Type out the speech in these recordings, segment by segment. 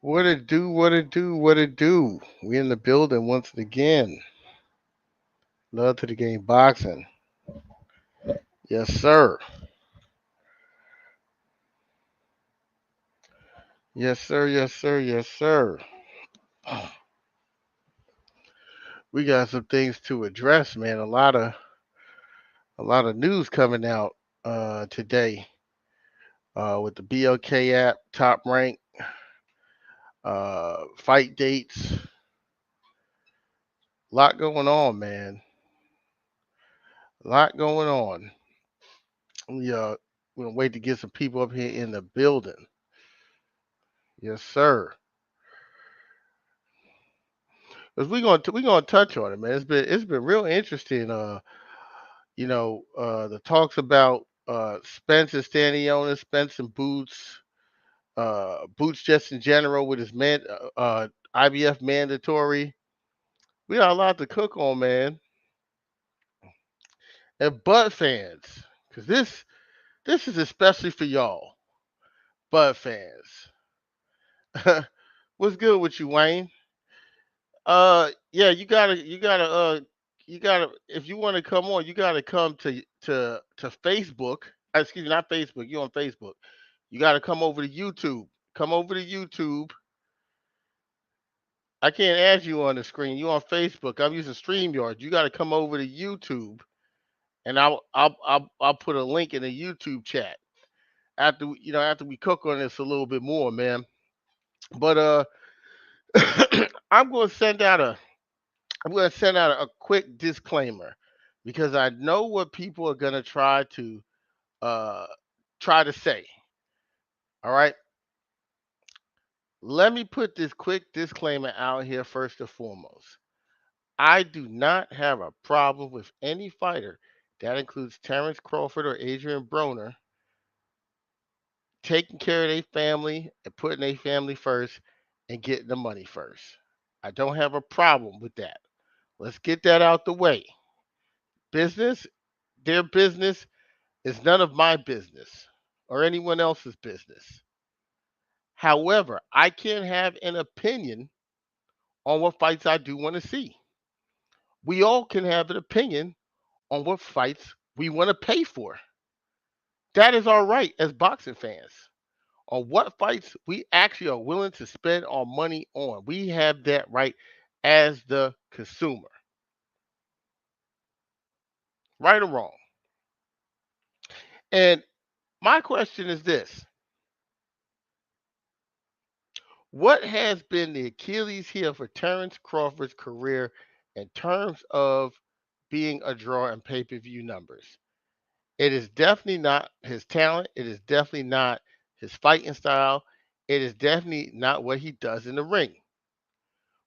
What it do, what it do, what it do. We in the building once again. Love to the game boxing. Yes, sir. Yes, sir, yes, sir, yes, sir. We got some things to address, man. A lot of news coming out today with the BLK app, top rank, fight dates. A lot going on, man. A lot going on. We're gonna wait to get some people up here in the building. Yes, sir. Cause we gonna touch on it, man. It's been real interesting. The talks about Spence and Staniona, Spence and Boots, Boots just in general with his IBF mandatory. We got a lot to cook on, man. And Bud fans, cause this is especially for y'all, Bud fans. What's good with you, Wayne? Yeah, you gotta if you want to come on, you gotta come to Facebook. Excuse me, not Facebook. You on Facebook? You gotta come over to YouTube. Come over to YouTube. I can't add you on the screen. You on Facebook? I'm using StreamYard. You gotta come over to YouTube, and I'll put a link in the YouTube chat after we cook on this a little bit more, man. But I'm gonna send out a I'm going to send out a quick disclaimer because I know what people are going to uh, try to say. All right, let me put this quick disclaimer out here first and foremost. I do not have a problem with any fighter that includes Terrence Crawford or Adrian Broner taking care of their family and putting their family first and getting the money first. I don't have a problem with that. Let's get that out the way. Business, their business, is none of my business or anyone else's business. However, I can have an opinion on what fights I do want to see. We all can have an opinion on what fights we want to pay for. That is our right as boxing fans. On what fights we actually are willing to spend our money on. We have that right as the consumer. Right or wrong. And my question is this: what has been the Achilles heel for Terrence Crawford's career in terms of being a draw in pay per view numbers? It is definitely not his talent. It is definitely not his fighting style. It is definitely not what he does in the ring.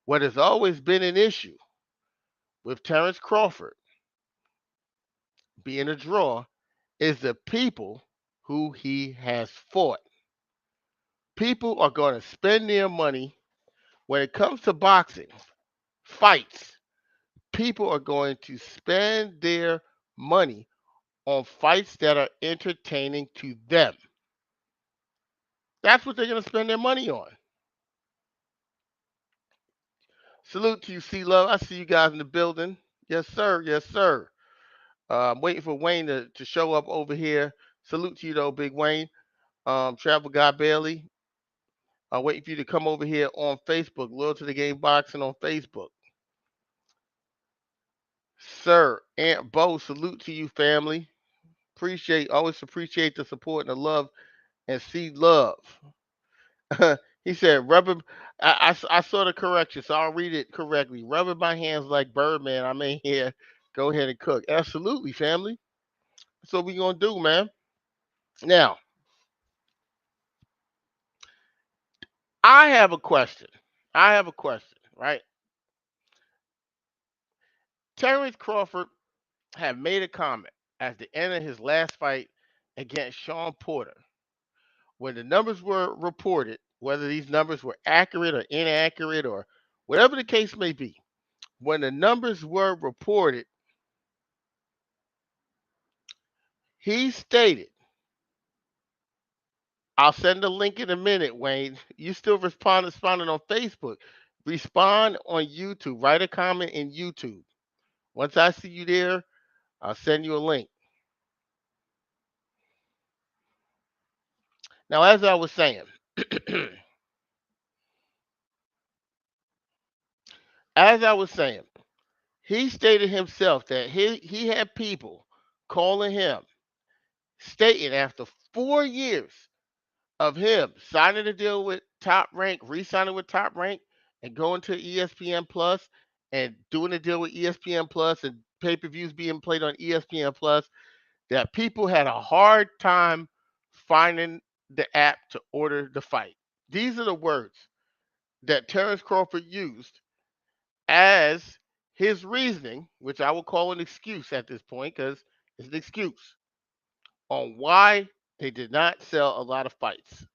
What has always been an issue with Terrence Crawford being a draw is the people who he has fought. People are going to spend their money when it comes to boxing, fights. People are going to spend their money on fights that are entertaining to them. That's what they're going to spend their money on. Salute to you, C Love. I see you guys in the building. Yes, sir. Yes, sir. I'm waiting for Wayne to show up over here. Salute to you, though, Big Wayne. Travel Guy Bailey. I'm waiting for you to come over here on Facebook. Loyal to the Game Boxing on Facebook. Sir, Aunt Bo, salute to you, family. Always appreciate the support and the love and see love. He said, rubbing. I saw the correction, so I'll read it correctly. Rubbing my hands like Birdman. I'm in here. Go ahead and cook. Absolutely, family. That's what we gonna do, man. Now, I have a question. Right? Terrence Crawford had made a comment at the end of his last fight against Sean Porter. When the numbers were reported, whether these numbers were accurate or inaccurate or whatever the case may be, when the numbers were reported, he stated, I'll send the link in a minute, Wayne. You still responding on Facebook. Respond on YouTube. Write a comment in YouTube. Once I see you there, I'll send you a link. Now, as I was saying, as I was saying, he stated himself that he had people calling him, stating after 4 years of him signing a deal with Top Rank, re-signing with Top Rank, and going to ESPN Plus and doing a deal with ESPN Plus and pay-per-views being played on ESPN Plus, that people had a hard time finding the app to order the fight. These are the words that Terrence Crawford used as his reasoning, which I will call an excuse at this point because it's an excuse on why they did not sell a lot of fights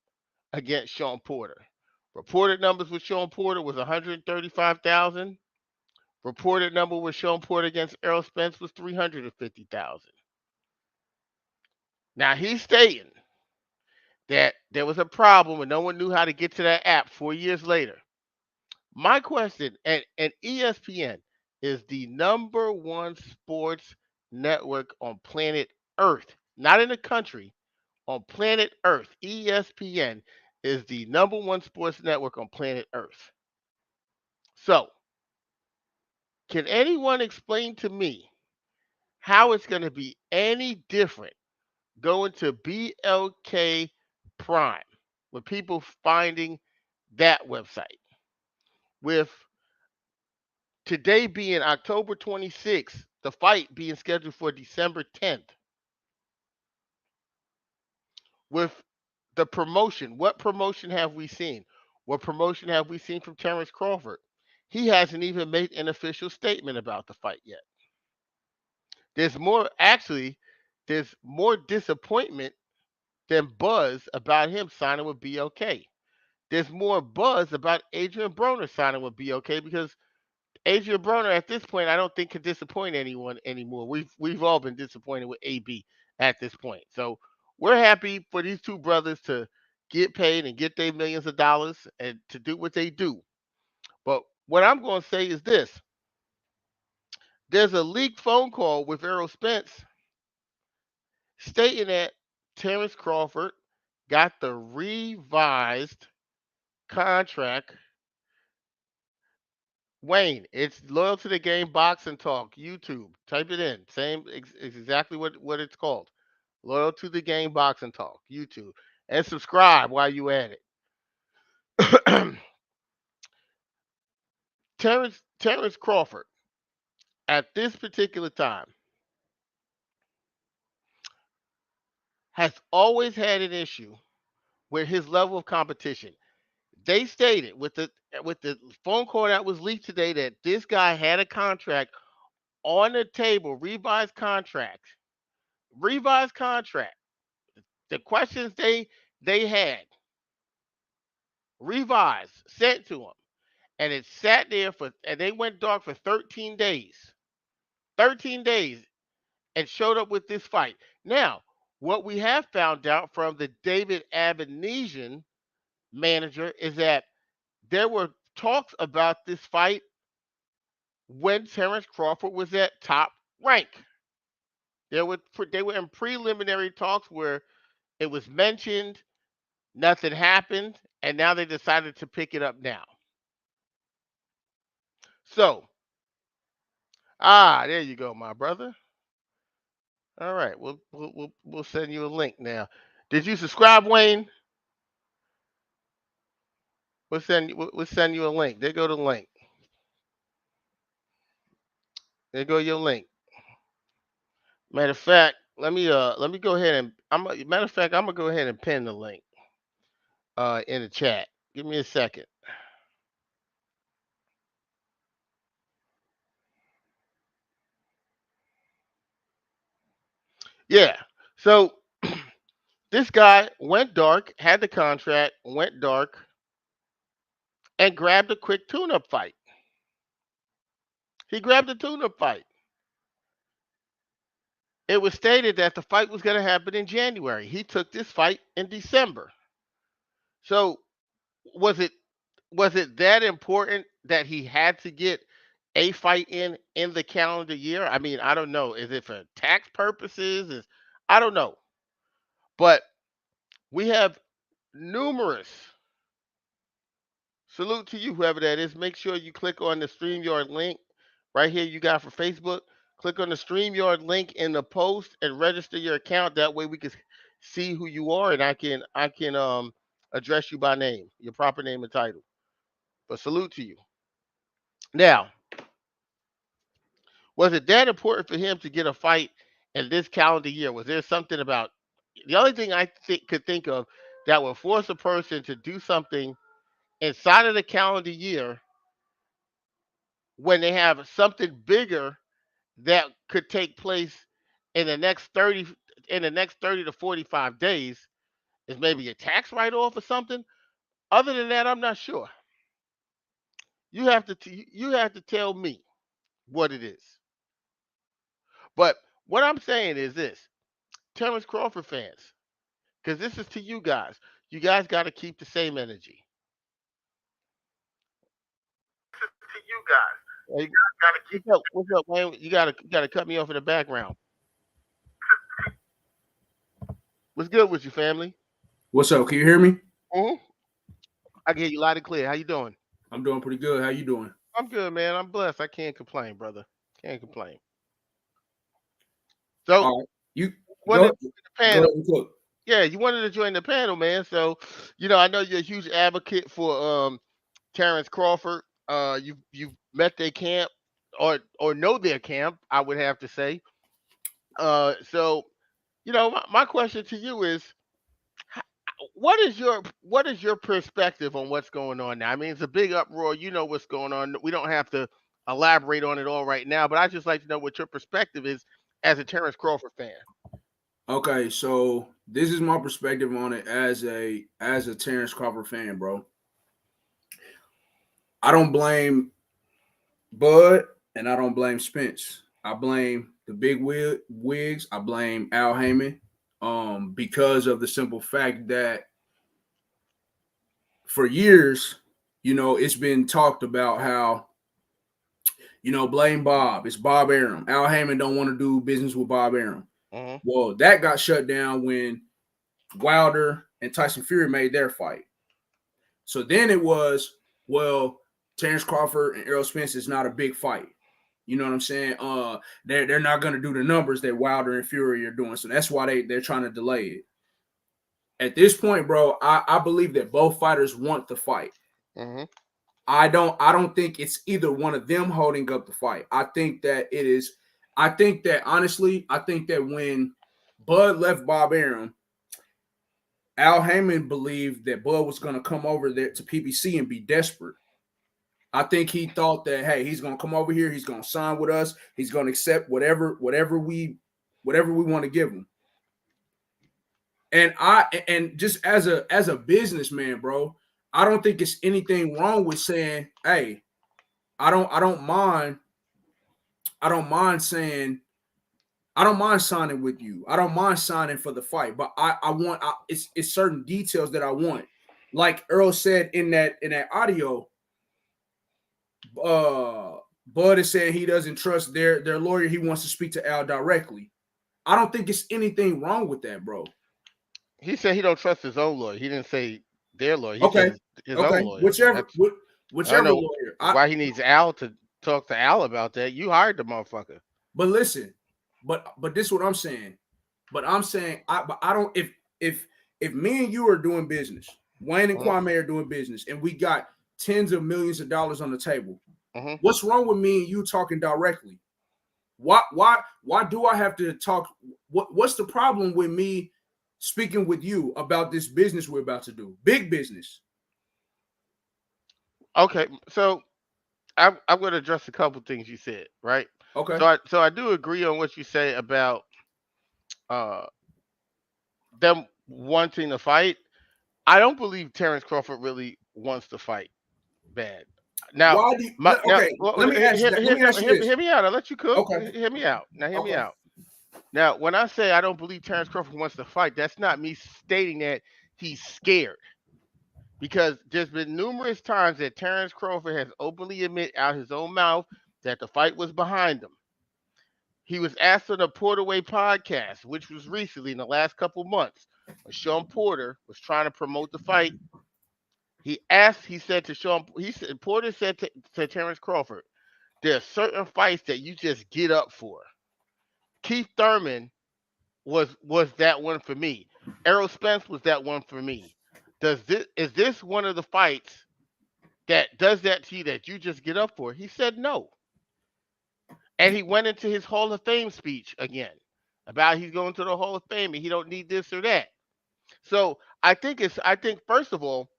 against Sean Porter. Reported numbers with Sean Porter was 135,000. Reported number with Sean Porter against Errol Spence was 350,000. Now he's stating that there was a problem and no one knew how to get to that app 4 years later. My question, and ESPN is the number one sports network on planet Earth, not in the country, on planet Earth. ESPN is the number one sports network on planet Earth. So, can anyone explain to me how it's going to be any different going to BLK Prime with people finding that website? With today being October 26th, the fight being scheduled for December 10th. With the promotion, what promotion have we seen? What promotion have we seen from Terrence Crawford? He hasn't even made an official statement about the fight yet. Actually, there's more disappointment than buzz about him signing with BLK. There's more buzz about Adrian Broner signing with BLK because Adrian Broner at this point I don't think can disappoint anyone anymore. We've all been disappointed with AB at this point. So we're happy for these two brothers to get paid and get their millions of dollars and to do what they do. But what I'm going to say is this. There's a leaked phone call with Errol Spence stating that Terrence Crawford got the revised contract. Wayne, it's Loyal to the Game Boxing Talk, YouTube. Type it in. It's exactly what it's called. Loyal to the Game Boxing Talk, YouTube. And subscribe while you at it. Terrence Crawford, at this particular time, has always had an issue with his level of competition. They stated with the phone call that was leaked today that this guy had a contract on the table, revised contract. The questions they had revised, sent to him, and it sat there and they went dark for 13 days. 13 days and showed up with this fight. Now, what we have found out from the David Abanesian manager is that there were talks about this fight when Terrence Crawford was at Top Rank. They were in preliminary talks where it was mentioned, nothing happened, and now they decided to pick it up now. So, there you go, my brother. All right, we'll send you a link now. Did you subscribe, Wayne? We'll send you a link. There go the link. There go your link. Matter of fact, let me go ahead and matter of fact, I'm gonna go ahead and pin the link in the chat. Give me a second. Yeah. So this guy went dark, had the contract, went dark, and grabbed a quick tune-up fight. He grabbed a tune-up fight. It was stated that the fight was going to happen in January. He took this fight in December. So was it was it that important that he had to get a fight in the calendar year? I mean, I don't know. Is it for tax purposes? Is I don't know. But we have numerous. Salute to you, whoever that is. Make sure you click on the StreamYard link right here you got for Facebook. Click on the StreamYard link in the post and register your account. That way we can see who you are and I can address you by name, your proper name and title. But salute to you. Now, was it that important for him to get a fight in this calendar year? Was there something about the only thing I could think of that would force a person to do something inside of the calendar year when they have something bigger that could take place in the next 30 to 45 days is maybe a tax write-off or something. Other than that, I'm not sure. You have to tell me what it is. But what I'm saying is this: Terrence Crawford fans, because this is to you guys. You guys got to keep the same energy. This is to you guys. Hey, You guys got to keep the what's up, Wayne? You gotta cut me off in the background. What's good with you, family? What's up? Can you hear me? Hmm. I can hear you loud and clear. How you doing? I'm doing pretty good. How you doing? I'm good, man. I'm blessed. I can't complain, brother. Can't complain. So, All right. You wanted go to join the go ahead panel. and cook. Yeah, you wanted to join the panel, man. So, I know you're a huge advocate for Terrence Crawford. You've met their camp or know their camp, I would have to say. So, my question to you is, h- what is your perspective on what's going on now? I mean, it's a big uproar. You know what's going on. We don't have to elaborate on it all right now, but I just like to know what your perspective is as a Terrence Crawford fan. Okay, so this is my perspective on it as a Terrence Crawford fan, bro. I don't blame Bud and I don't blame Spence. I blame the big wigs. I blame Al Heyman, because of the simple fact that for years, it's been talked about how blame Bob. It's Bob Arum. Al Heyman don't want to do business with Bob Arum. Hmm. Well, that got shut down when Wilder and Tyson Fury made their fight. So then it was, well, Terrence Crawford and Errol Spence is not a big fight. You know what I'm saying? They're not going to do the numbers that Wilder and Fury are doing. So that's why they're trying to delay it. At this point, bro, I believe that both fighters want the fight. Hmm. I don't think it's either one of them holding up the fight. I think that it is. I think that honestly, I think that when Bud left Bob Arum, Al Heyman believed that Bud was going to come over there to PBC and be desperate. I think he thought that, hey, he's going to come over here, he's going to sign with us, he's going to accept whatever we want to give him. And just as a businessman, bro, I don't think it's anything wrong with saying, hey, I don't mind saying I don't mind signing with you. I don't mind signing for the fight, but it's certain details that I want. Like Earl said in that audio, Bud is saying he doesn't trust their lawyer. He wants to speak to Al directly. I don't think it's anything wrong with that, bro. He said he don't trust his own lawyer. He didn't say their lawyer. He said Okay, his own okay, lawyer. That's I don't whichever know lawyer. why he needs Al to talk to Al about that. You hired the motherfucker. But listen, but this is what I'm saying. But I'm saying I don't if me and you are doing business, Wayne and Hmm. Kwame are doing business, and we got tens of millions of dollars on the table. Hmm. What's wrong with me and you talking directly? Why do I have to talk? What's the problem with me speaking with you about this business we're about to do? Big business. Okay, so I'm going to address a couple things you said. Right. Okay. So I do agree on what you say about uh them wanting to fight. I don't believe Terrence Crawford really wants to fight bad. Now, Why do you now, okay, well, let me ask you that. Let me ask you this. hear me out. I'll let you cook. Okay. Hear me out. Now, hear me Okay. out. Now, when I say I don't believe Terrence Crawford wants to fight, that's not me stating that he's scared. because there's been numerous times that Terrence Crawford has openly admitted out his own mouth that the fight was behind him. He was asked on the Porterway podcast, which was recently in the last couple months, when Sean Porter was trying to promote the fight. He said to Sean, he said, Porter said to Terrence Crawford, there are certain fights that you just get up for. Keith Thurman was that one for me. Errol Spence was that one for me. Is this one of the fights that does that to you that you just get up for? He said no. And he went into his Hall of Fame speech again about he's going to the Hall of Fame and he don't need this or that. So I think first of all,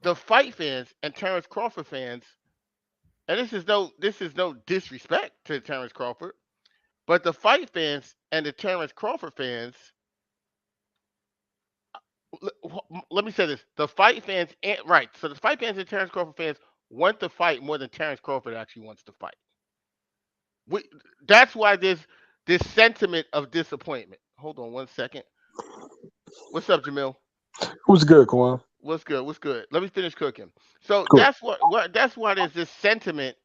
the fight fans and Terrence Crawford fans, and this is no disrespect to Terrence Crawford, but the fight fans and the Terrence Crawford fans, let me say this: the fight fans, and, right? So the fight fans and Terrence Crawford fans want to fight more than Terrence Crawford actually wants to fight. We, that's why there's this sentiment of disappointment. Hold on one second. What's up, Jamil? Who's good, Kwan? What's good? What's good? Let me finish cooking. So Good. that's why there's this sentiment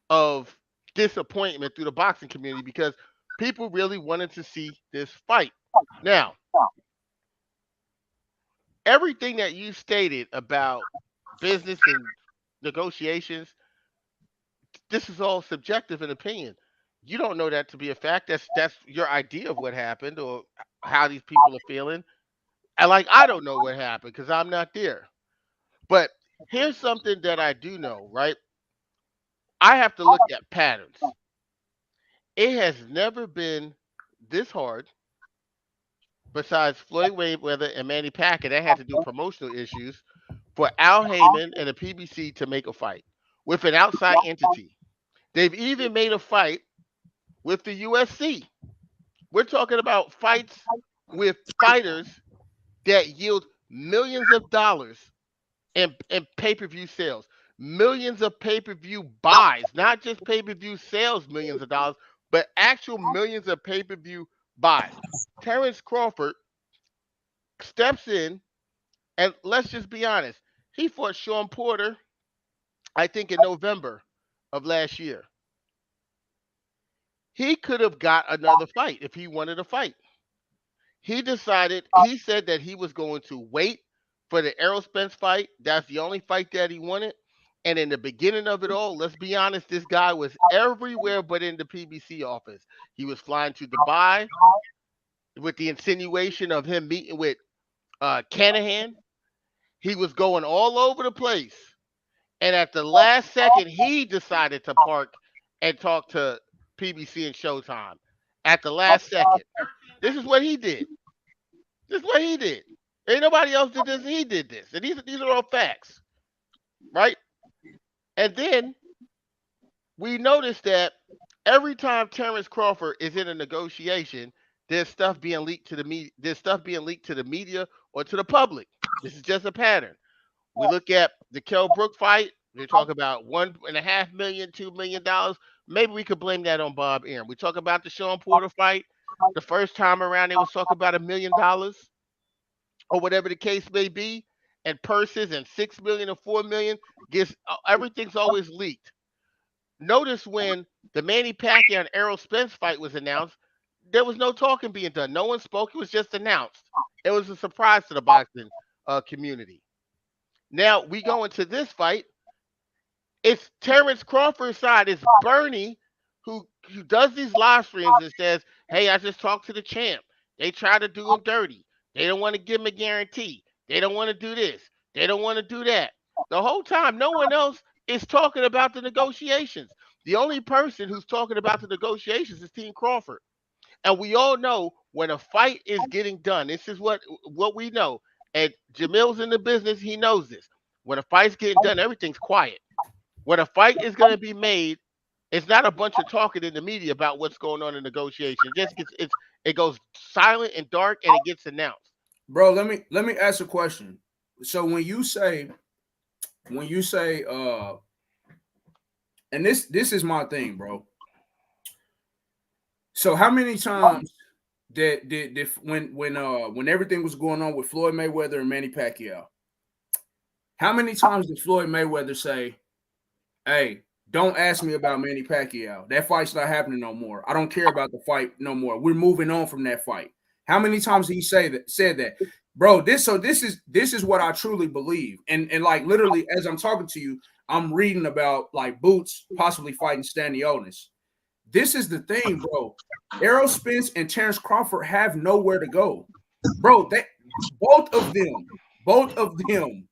of disappointment through the boxing community because people really wanted to see this fight. Now, everything that you stated about business and negotiations, this is all subjective and opinion. You don't know that to be a fact. That's your idea of what happened or how these people are feeling. And like I don't know what happened because I'm not there. But here's something that I do know, right? I have to look at patterns. It has never been this hard, besides Floyd Mayweather and Manny Pacquiao, that had to do with promotional issues, for Al Heyman and the PBC to make a fight with an outside entity. They've even made a fight with the UFC. We're talking about fights with fighters that yield millions of dollars in pay-per-view sales, millions of pay-per-view buys, not just pay-per-view sales, millions of dollars, but actual millions of pay-per-view buys. Terrence Crawford steps in, and let's just be honest, he fought Sean Porter, I think in November of last year. He could have got another fight if he wanted a fight. He said that he was going to wait for the Errol Spence fight. That's the only fight that he wanted. And in the beginning of it all, let's be honest, this guy was everywhere but in the PBC office. He was flying to Dubai with the insinuation of him meeting with Canahan. He was going all over the place. And at the last second, he decided to park and talk to PBC and Showtime. At the last second. This is what he did. This is what he did. Ain't nobody else did this. He did this. And these are all facts. Right? And then we noticed that every time Terrence Crawford is in a negotiation, there's stuff being leaked to the media. There's stuff being leaked to the media or to the public. This is just a pattern. We look at the Kell Brook fight. They talk about $1.5 million, $2 million. Maybe we could blame that on Bob Arum. We talk about the Sean Porter fight. The first time around, they was talking about $1 million or whatever the case may be, and purses and 6 million or 4 million. Gets everything's always leaked. Notice when the Manny Pacquiao and Errol Spence fight was announced, there was no talking being done. No one spoke. It was just announced. It was a surprise to the boxing community. Now we go into this fight. It's Terrence Crawford's side. It's Bernie who does these live streams and says, "Hey, I just talked to the champ. They try to do him dirty. They don't want to give him a guarantee. They don't want to do this. They don't want to do that." The whole time, no one else is talking about the negotiations. The only person who's talking about the negotiations is Team Crawford. And we all know when a fight is getting done, this is what we know. And Jamil's in the business, he knows this. When a fight's getting done, everything's quiet. When a fight is going to be made, it's not a bunch of talking in the media about what's going on in negotiation. It goes silent and dark, and it gets announced. Bro, let me ask a question. So when you say, and this is my thing, bro. So how many times did when everything was going on with Floyd Mayweather and Manny Pacquiao, How many times did Floyd Mayweather say, "Hey, don't ask me about Manny Pacquiao. That fight's not happening no more. I don't care about the fight no more. We're moving on from that fight." How many times did he said that? Bro, this is what I truly believe. And like literally as I'm talking to you, I'm reading about like Boots possibly fighting Stanionis. This is the thing, bro. Errol Spence and Terrence Crawford have nowhere to go. Bro, both of them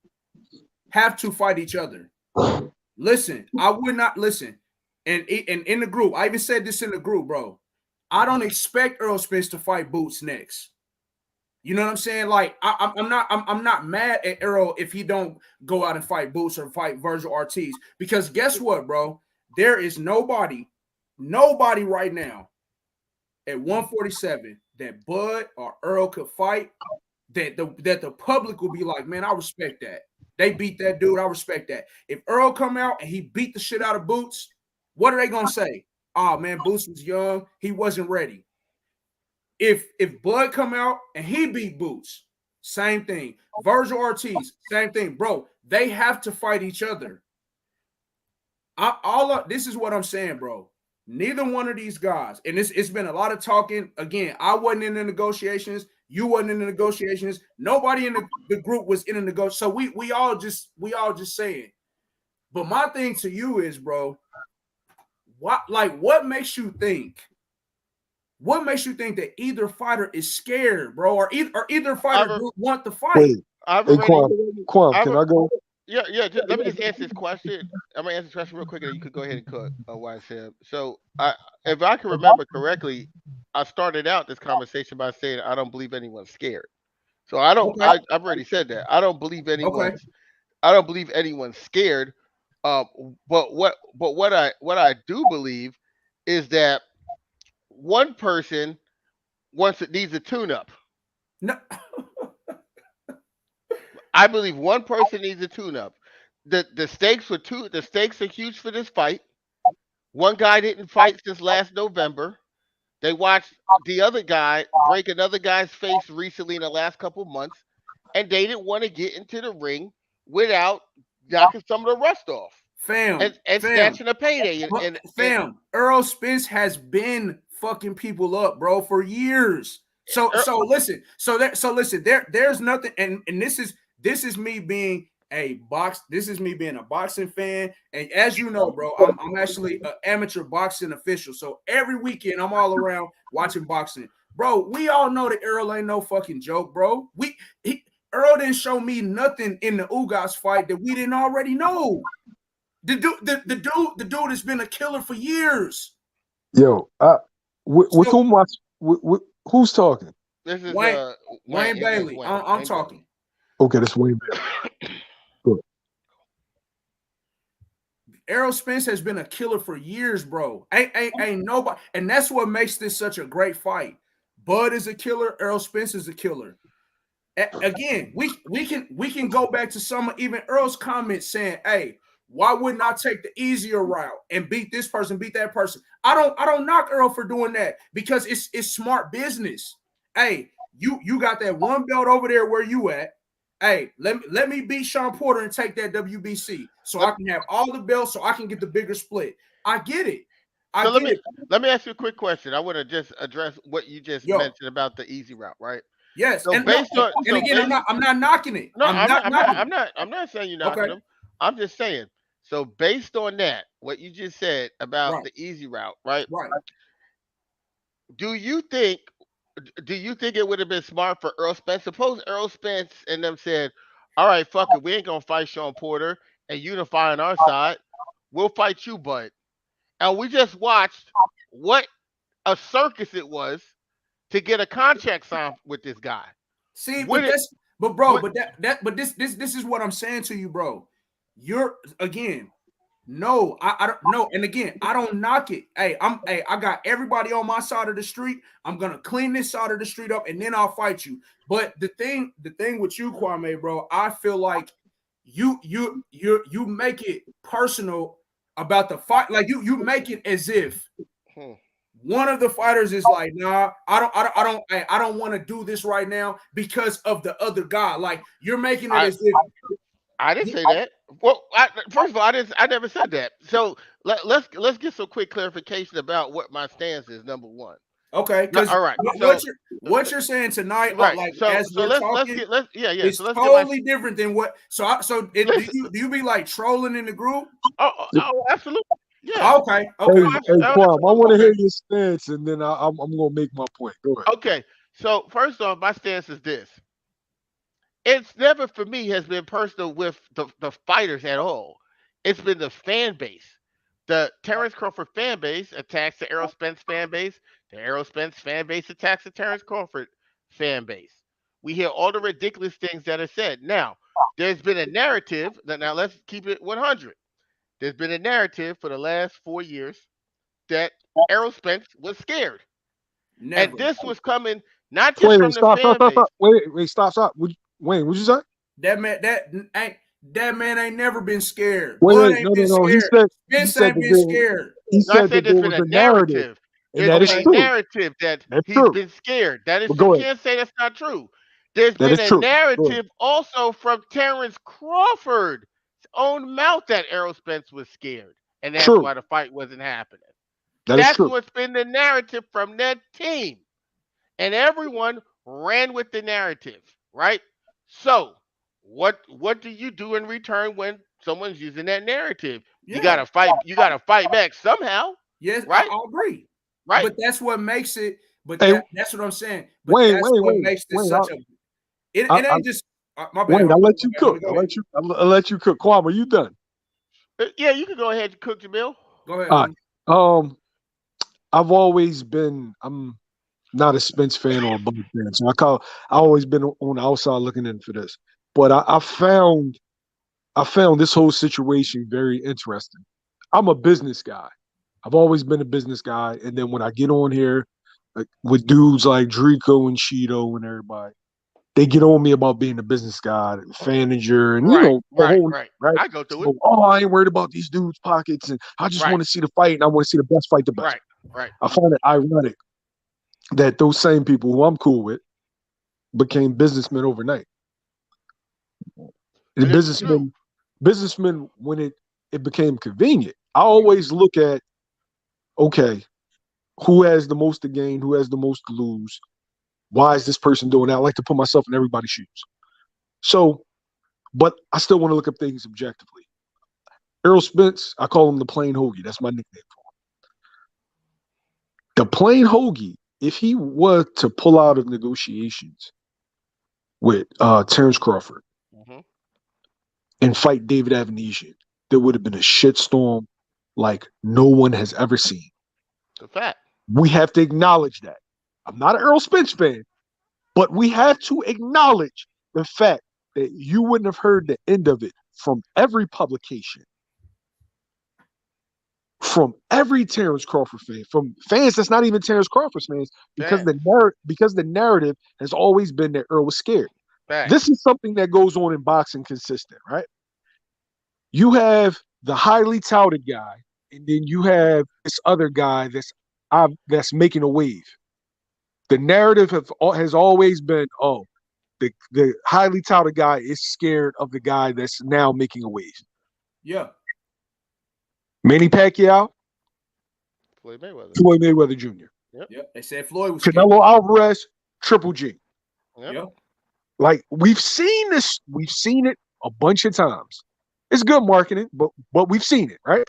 have to fight each other. Listen, I would not listen. And in the group, I even said this in the group, bro. I don't expect Errol Spence to fight Boots next. You know what I'm saying? Like I'm not mad at Errol if he don't go out and fight Boots or fight Virgil Ortiz, because guess what, bro? There is nobody right now at 147 that Bud or Earl could fight that the public will be like, man, I respect that. They beat that dude. I respect that. If Earl come out and he beat the shit out of Boots, what are they gonna say? Oh man, Boots was young. He wasn't ready. If Bud come out and he beat Boots, same thing. Virgil Ortiz, same thing, bro. They have to fight each other. This is what I'm saying, bro. Neither one of these guys, and it's been a lot of talking. Again, I wasn't in the negotiations. You wasn't in the negotiations. Nobody in the group was in the negotiation. So we all just saying. But my thing to you is, bro, what makes you think? What makes you think that either fighter is scared, bro, or either fighter group want to fight? Wait, I've hey, already. Quan, I've, can I go? yeah. Let me just answer this question. I'm gonna answer this question real quick, and then you could go ahead and cook. YSM. So, if I can remember correctly, I started out this conversation by saying I don't believe anyone's scared. So I don't. Okay. I've already said that. I don't believe anyone's. Okay. I don't believe anyone's scared. But what I do believe is that one person needs a tune up. No. I believe one person needs a tune up. The stakes are huge for this fight. One guy didn't fight since last November. They watched the other guy break another guy's face recently in the last couple months, and they didn't want to get into the ring without knocking some of the rust off Fam, and snatching a payday. And Earl Spence has been fucking people up, bro, for years. So listen, there's nothing, and this is me being a boxing fan, and as you know, bro, I'm actually an amateur boxing official. So every weekend I'm all around watching boxing, bro. We all know that Earl ain't no fucking joke, bro. Earl didn't show me nothing in the Ugas fight that we didn't already know. The dude has been a killer for years. Yo, with whom who's talking? This is Wayne Bailey. I'm talking. Okay, that's Wayne Bailey. Errol Spence has been a killer for years, bro. Ain't nobody, and that's what makes this such a great fight. Bud is a killer. Errol Spence is a killer. Again, we can go back to some of even Earl's comments saying, "Hey, why wouldn't I take the easier route and beat this person, beat that person?" I don't knock Earl for doing that because it's smart business. Hey, you got that one belt over there where you at. Hey, let me beat Sean Porter and take that WBC so I can have all the belts so I can get the bigger split. I get it. Let me ask you a quick question. I want to just address what you just mentioned about the easy route, right? Yes. So I'm not knocking it. No, I'm not saying you're knocking them. I'm just saying. So based on that, what you just said about the easy route, right? Right. Do you think it would have been smart for Earl Spence? Suppose Earl Spence and them said, "All right, fuck it, we ain't gonna fight Sean Porter and unify on our side. We'll fight you, Bud." And we just watched what a circus it was to get a contract signed with this guy. See, this is what I'm saying to you, bro. You're again. No, I don't know. And again, I don't knock it. I got everybody on my side of the street. I'm gonna clean this side of the street up, and then I'll fight you. But the thing with you, Kwame, bro, I feel like you make it personal about the fight. Like you make it as if one of the fighters is like, nah, I don't want to do this right now because of the other guy. Like you're making it as if I didn't say that. Well, first of all, I didn't. I never said that. So let's get some quick clarification about what my stance is. Number one. Okay, because All right. what So you're saying tonight, right. like So as so we're let's talking, get let's yeah yeah. is So let's get my totally different than what. Do listen. you be like trolling in the group? Oh, absolutely. Yeah. Okay, Hey, okay. Quam, I want to Absolutely. hear your stance, and then I'm gonna make my point. Go ahead. Okay. So first off, my stance is this. It's never for me has been personal with the fighters at all. It's been the fan base. The Terrence Crawford fan base attacks the Errol Spence fan base. The Errol Spence fan base attacks the Terrence Crawford fan base. We hear all the ridiculous things that are said. Now, there's been a narrative. Now let's keep it 100. There's been a narrative for the last 4 years that Errol Spence was scared. And Never. this was coming not just Wait, from the stop, stop, fan stop, base. stop. Wait, stop. Wayne, what'd you say? That man ain't never been scared. Wait, Bud ain't been no. He scared. said Spence that ain't been there, scared. he No, I said said that there's there been was a a narrative, narrative. and There's that been is a true. narrative that That's he's true. been scared. That is But true. go You ahead. can't say that's not true. There's That been is a true. Go ahead. narrative also from Terrence Crawford's own mouth that Errol Spence was scared, and that's True. why the fight wasn't happening. That is That's true. what's been the narrative from that team, and everyone ran with the narrative, right? So, what do you do in return when someone's using that narrative? You Yeah. gotta fight. You gotta fight back somehow, Yes, right? I agree. Right? But that's what makes it. But Hey, that's what I'm saying. But Wayne, that's what makes this Wayne, such a. It I ain't just. My bad. Wayne, My I'll let you bad, cook. homie. Go ahead. I'll let you cook. Quam, are you done? Yeah, you can go ahead and cook the meal. Go ahead, All right. homie. I'm not a Spence fan or a Bud fan, so I always been on the outside looking in for this. But I found this whole situation very interesting. I'm a business guy. I've always been a business guy, and then when I get on here with dudes like Drico and Cheeto and everybody, they get on me about being a business guy, and manager, and Right, the right, whole right. right. I go through it. So, oh, I ain't worried about these dudes' pockets, and I just Right, want to see the fight, and I want to see the best fight the best. right, right. I find it ironic that those same people who I'm cool with became businessmen overnight. The But this is true. businessmen when it became convenient. I always look at, okay, who has the most to gain, who has the most to lose. Why is this person doing that? I like to put myself in everybody's shoes. So, but I still want to look at things objectively. Errol Spence, I call him the plain hoagie. That's my nickname for him. The plain hoagie, if he were to pull out of negotiations with Terrence Crawford Hmm. and fight David Avanesian, there would have been a shitstorm like no one has ever seen. The fact. We have to acknowledge that. I'm not an Errol Spence fan, but we have to acknowledge the fact that you wouldn't have heard the end of it from every publication, from every Terrence Crawford fan, from fans that's not even Terrence Crawford's fans, because Fact. the narrative has always been that Earl was scared. Fact. This is something that goes on in boxing consistent, right? You have the highly touted guy, and then you have this other guy that's making a wave. The narrative has always been, oh, the highly touted guy is scared of the guy that's now making a wave. Yeah. Manny Pacquiao, Floyd Mayweather. Floyd Mayweather Jr., Yep. They said Floyd was scared. Canelo Alvarez, Triple G. Yep. Yep. Like we've seen this, we've seen it a bunch of times. It's good marketing, but we've seen it, right?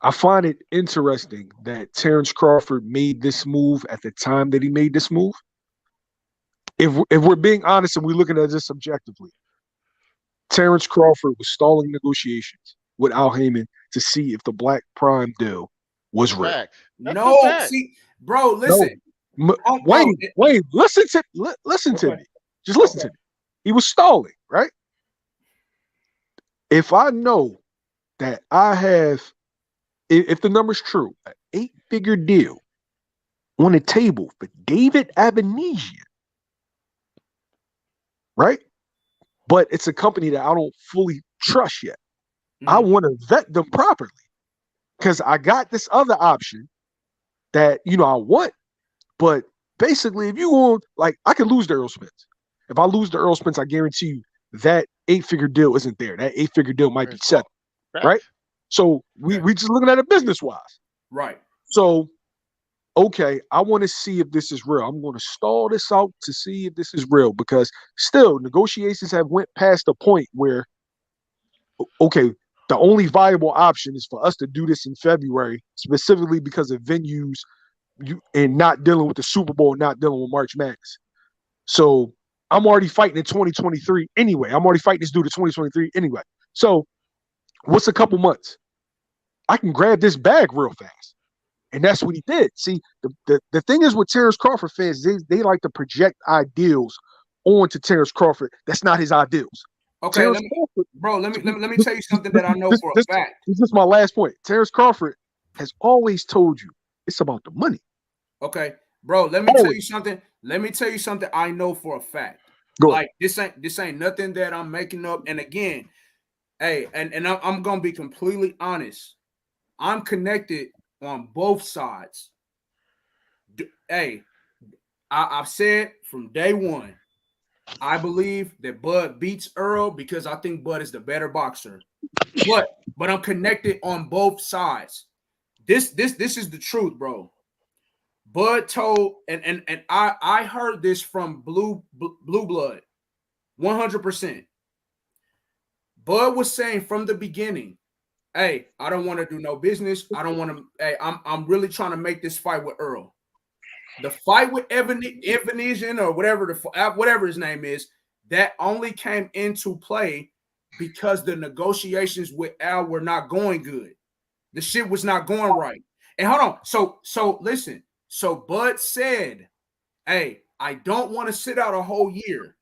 I find it interesting that Terrence Crawford made this move at the time that he made this move. If we're being honest and we're looking at this objectively, Terrence Crawford was stalling negotiations with Al Heyman to see if the Black Prime deal was real. Fact. That's No, the fact. see, bro, listen. Wayne, listen to Okay. me. Just listen to me. He was stalling, right? If I know that I have, if the number's true, an 8-figure deal on the table for David Avanesian, right? But it's a company that I don't fully trust yet. I want to vet them properly because I got this other option that I want. But basically, if you want, like, I can lose to Earl Spence. If I lose to Earl Spence, I guarantee you that 8-figure deal isn't there. That 8-figure deal might be That's 7, right? facts. So we just looking at it business wise. Right. So okay, I want to see if this is real. I'm going to stall this out to see if this is real because still negotiations have went past the point where okay, the only viable option is for us to do this in February, specifically because of venues and not dealing with the Super Bowl, not dealing with March Madness. So I'm already fighting in 2023 anyway. I'm already fighting this dude in 2023 anyway. So what's a couple months? I can grab this bag real fast. And that's what he did. See, the thing is with Terrence Crawford fans, they like to project ideals onto Terrence Crawford. That's not his ideals. Okay, Terrence Crawford, bro, let me tell you something that I know for a fact. This is my last point. Terrence Crawford has always told you it's about the money. Okay, bro, let me tell you something. Let me tell you something I know for a fact. Go like this ain't nothing that I'm making up. And again, hey, and I'm gonna be completely honest. I'm connected on both sides. Hey, I've said from day one, I believe that Bud beats Earl because I think Bud is the better boxer. But I'm connected on both sides. This is the truth, bro. Bud told, and I heard this from Blue Blood, 100%. Bud was saying from the beginning, hey, I don't want to do no business. I don't want to. Hey, I'm really trying to make this fight with Earl. The fight with Evanescence or whatever his name is, that only came into play because the negotiations with Al were not going good. The shit was not going right. And hold on. So listen. So Bud said, hey, I don't want to sit out a whole year.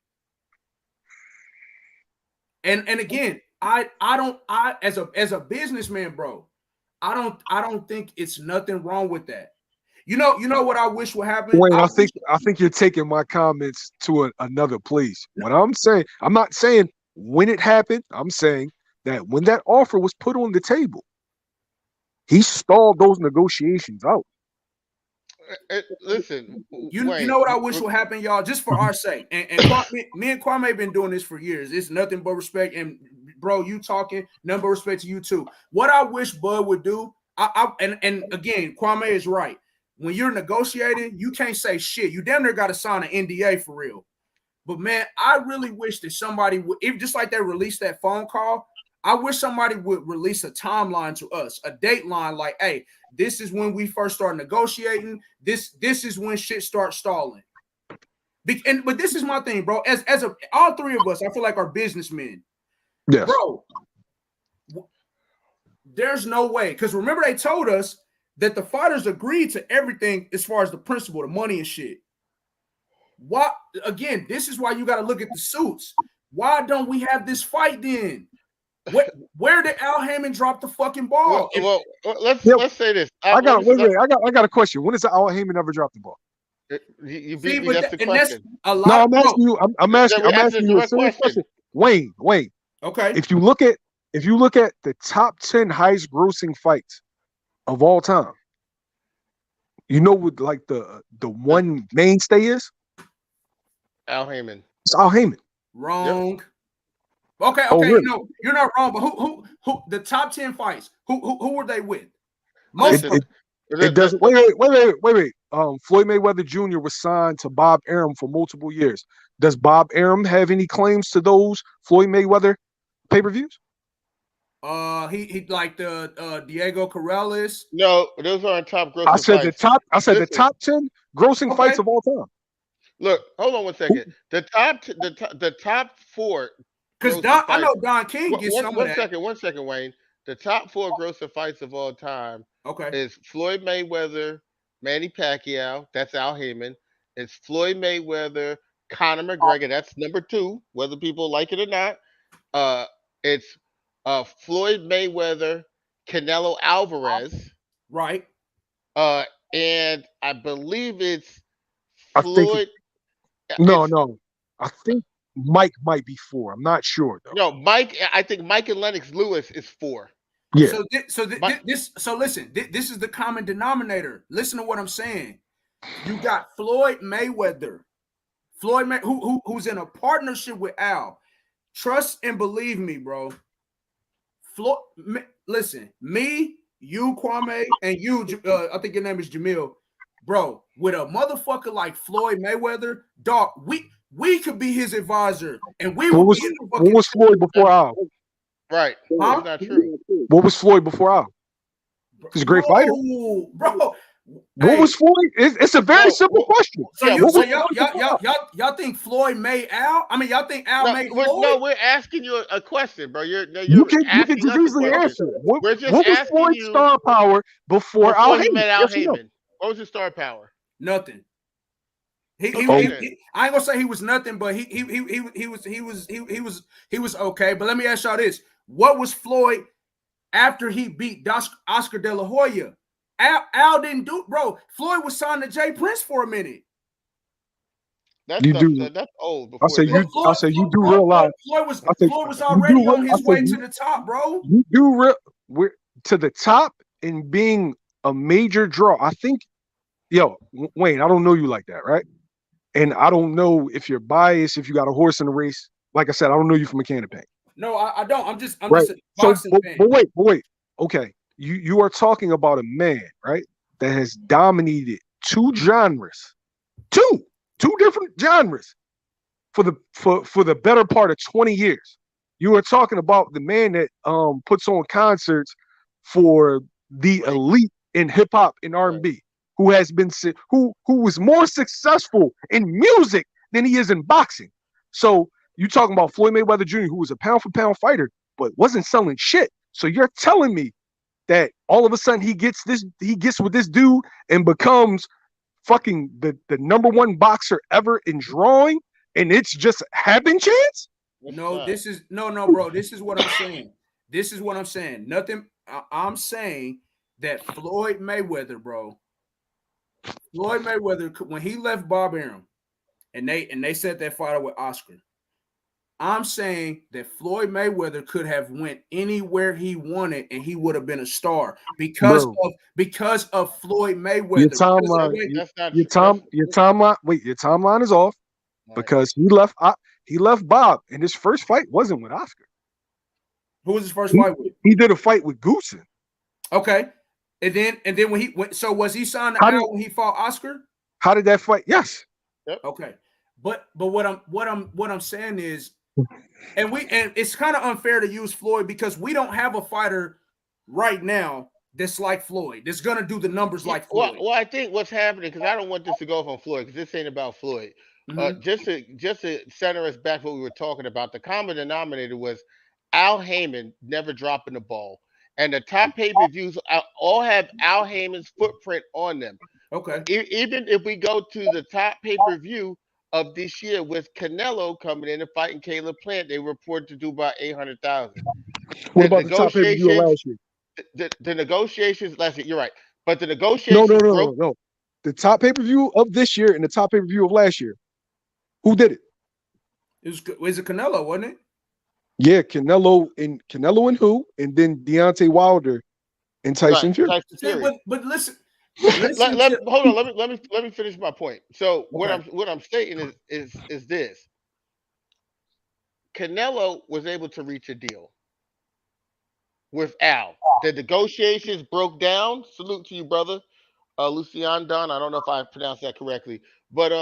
And again, I as a businessman, bro, I don't think it's nothing wrong with that. You know what I wish would happen? Wayne, I think you're taking my comments to another place. What I'm saying, I'm not saying when it happened. I'm saying that when that offer was put on the table, he stalled those negotiations out. Listen, you Wayne, know what I wish would happen, y'all, just for our sake. And me and Kwame have been doing this for years. It's nothing but respect. And bro, you talking, nothing but respect to you too. What I wish Bud would do, and again, Kwame is right. When you're negotiating, you can't say shit. You damn near got to sign an NDA for real. But man, I really wish that somebody would, if just like they released that phone call, I wish somebody would release a timeline to us, a dateline like, hey, this is when we first start negotiating. This is when shit starts stalling. But this is my thing, bro. As all three of us, I feel like are businessmen. Yes. Bro, there's no way. Because remember, they told us that the fighters agreed to everything as far as the principle, the money and shit. Why? Again, this is why you got to look at the suits. Why don't we have this fight then? Where did Al Haymon drop the fucking ball? Let's say this. I got a question. When does Al Haymon ever drop the ball? You beat me. That's the question. No, I'm asking you. I'm asking you a serious question. Wayne. Okay. If you look at the top 10 highest grossing fights of all time, you know what like the one mainstay is? Al Haymon. It's Al Haymon. Wrong. Yep. Okay. Really? No, you're not wrong. But who the top 10 fights? Who were they with? It doesn't. Wait. Floyd Mayweather Jr. was signed to Bob Arum for multiple years. Does Bob Arum have any claims to those Floyd Mayweather pay-per-views? He like the Diego Corrales. No, those aren't top grossing. I said the top 10 grossing fights of all time. Look, hold on one second. The top 4. Because I know Don King gets some of that. One second, Wayne. The top 4 grossing fights of all time. Okay. Is Floyd Mayweather, Manny Pacquiao. That's Al Haymon. It's Floyd Mayweather, Conor McGregor. That's number 2, whether people like it or not. It's Floyd Mayweather, Canelo Alvarez. Right. And I believe it's Floyd. No. I think Mike might be 4. I'm not sure though. No, Mike. I think Mike and Lennox Lewis is 4. Yeah. So listen. This is the common denominator. Listen to what I'm saying. You got Floyd Mayweather, who's in a partnership with Al. trust and believe me, bro. Listen, me, you, Kwame, and you, I think your name is Jamil, bro. With a motherfucker like Floyd Mayweather, dog, we could be his advisor, and we would be in the what was Floyd before Al? Right. Huh? That's not true. What was Floyd before Al? He's a great fighter. Bro. What was Floyd? It's a very simple question. So y'all think Floyd made Al? I mean, y'all think Al made Floyd? No, we're asking you a question, bro. You can just easily answer. What was Floyd's star power before Al he Heyman? met Al Heyman? What was his star power? Nothing. I ain't gonna say he was nothing, but he was okay. But let me ask y'all this: what was Floyd after he beat Oscar De La Hoya? Al didn't do, bro. Floyd was signed to Jay Prince for a minute. That's old. I say you do realize Floyd was already on his way to the top, bro. You do we're to the top and being a major draw. I think, Wayne, I don't know you like that, right? And I don't know if you're biased, if you got a horse in the race. Like I said, I don't know you from a can of paint. No, I don't. I'm just right. a boxing fan. But wait. Okay. You are talking about a man, right, that has dominated two genres, two different genres for the better part of 20 years. You are talking about the man that puts on concerts for the elite in hip hop and R&B, who was more successful in music than he is in boxing. So you talking about Floyd Mayweather Jr., who was a pound for pound fighter, but wasn't selling shit. So you're telling me that all of a sudden he gets with this dude and becomes fucking the number one boxer ever in drawing, and it's just happen chance? No, bro. This is what I'm saying. Nothing. I'm saying that Floyd Mayweather, bro. Floyd Mayweather, when he left Bob Arum, and they set that fight up with Oscar. I'm saying that Floyd Mayweather could have went anywhere he wanted and he would have been a star because of Floyd Mayweather. Your timeline is off because he left Bob, and his first fight wasn't with Oscar. Who was his first fight with? He did a fight with Goosen. Okay. And then when he went, so was he signed to Al when he fought Oscar? How did that fight? Yes. Yep. Okay. But what I'm saying is, and it's kind of unfair to use Floyd because we don't have a fighter right now that's like Floyd, that's gonna do the numbers like Floyd. Well, I think what's happening, because I don't want this to go off on Floyd, because this ain't about Floyd. Mm-hmm. Just to center us back what we were talking about, the common denominator was Al Heyman never dropping the ball, and the top pay-per-views all have Al Heyman's footprint on them. Okay. Even if we go to the top pay-per-view of this year with Canelo coming in and fighting Caleb Plant, they reported to do about 800,000. What about the top pay-per-view last year? The negotiations last year, you're right, but the negotiations. No. The top pay-per-view of this year and the top pay-per-view of last year. Who did it? It was Canelo, wasn't it? Yeah, Canelo and who, and then Deontay Wilder and Tyson Fury. But listen. Hold on. Let me finish my point. So okay. what I'm stating is this: Canelo was able to reach a deal with Al. The negotiations broke down. Salute to you, brother, Lucian Don. I don't know if I pronounced that correctly, but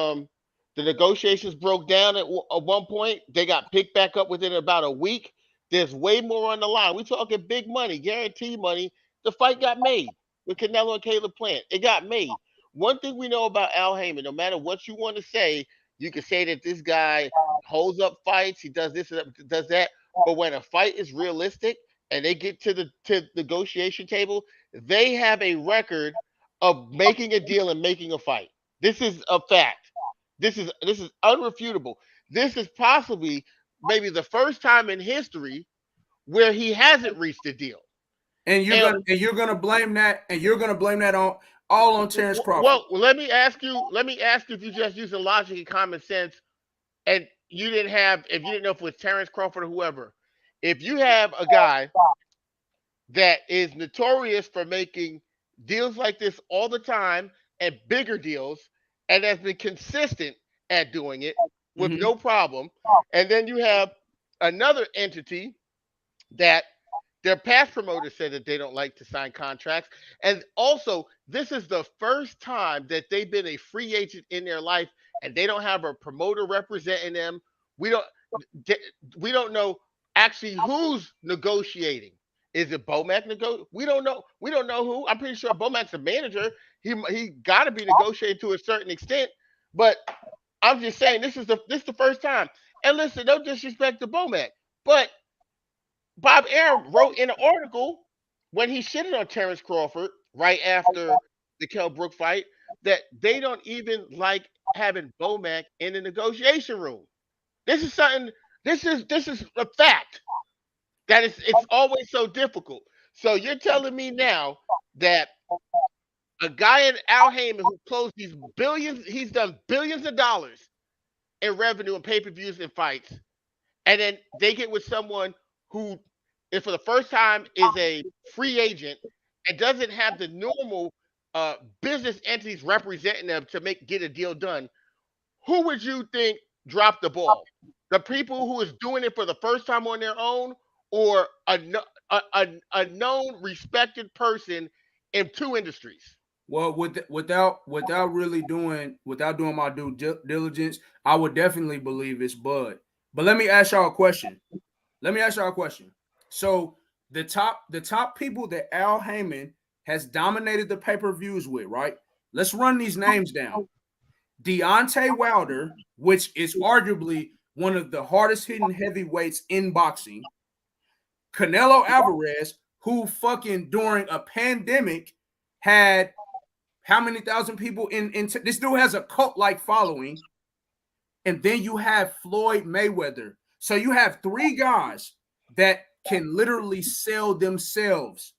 the negotiations broke down at one point. They got picked back up within about a week. There's way more on the line. We're talking big money, guaranteed money. The fight got made with Canelo and Caleb Plant. It got made. One thing we know about Al Heyman, no matter what you want to say, you can say that this guy holds up fights, he does this and does that. But when a fight is realistic and they get to the negotiation table, they have a record of making a deal and making a fight. This is a fact. This is unrefutable. This is possibly maybe the first time in history where he hasn't reached a deal. And you're gonna blame that on all on Terrence Crawford. Well, let me ask you if you just using logic and common sense, and if you didn't know if it was Terrence Crawford or whoever, if you have a guy that is notorious for making deals like this all the time and bigger deals, and has been consistent at doing it with no problem, and then you have another entity that their past promoters said that they don't like to sign contracts. And also, this is the first time that they've been a free agent in their life and they don't have a promoter representing them. We don't we don't know actually who's negotiating. Is it Bomac We don't know. We don't know who. I'm pretty sure Bomac's a manager. He got to be negotiating to a certain extent. But I'm just saying this is the first time. And listen, no disrespect to Bomac, but Bob Arum wrote in an article when he shitted on Terrence Crawford right after the Kell Brook fight that they don't even like having Bomac in the negotiation room. This is something. This is a fact that it's always so difficult. So you're telling me now that a guy in Al Heyman who closed these billions, he's done billions of dollars in revenue and pay-per-views and fights, and then they get with someone who is for the first time is a free agent and doesn't have the normal business entities representing them to get a deal done. Who would you think dropped the ball? The people who is doing it for the first time on their own, or a known, respected person in two industries? Well, without doing my due diligence, I would definitely believe it's Bud. But let me ask y'all a question. So the top people that Al Heyman has dominated the pay-per-views with, right? Let's run these names down. Deontay Wilder, which is arguably one of the hardest hitting heavyweights in boxing. Canelo Alvarez, who fucking during a pandemic had how many thousand people in this dude has a cult-like following. And then you have Floyd Mayweather. So you have three guys that can literally sell themselves.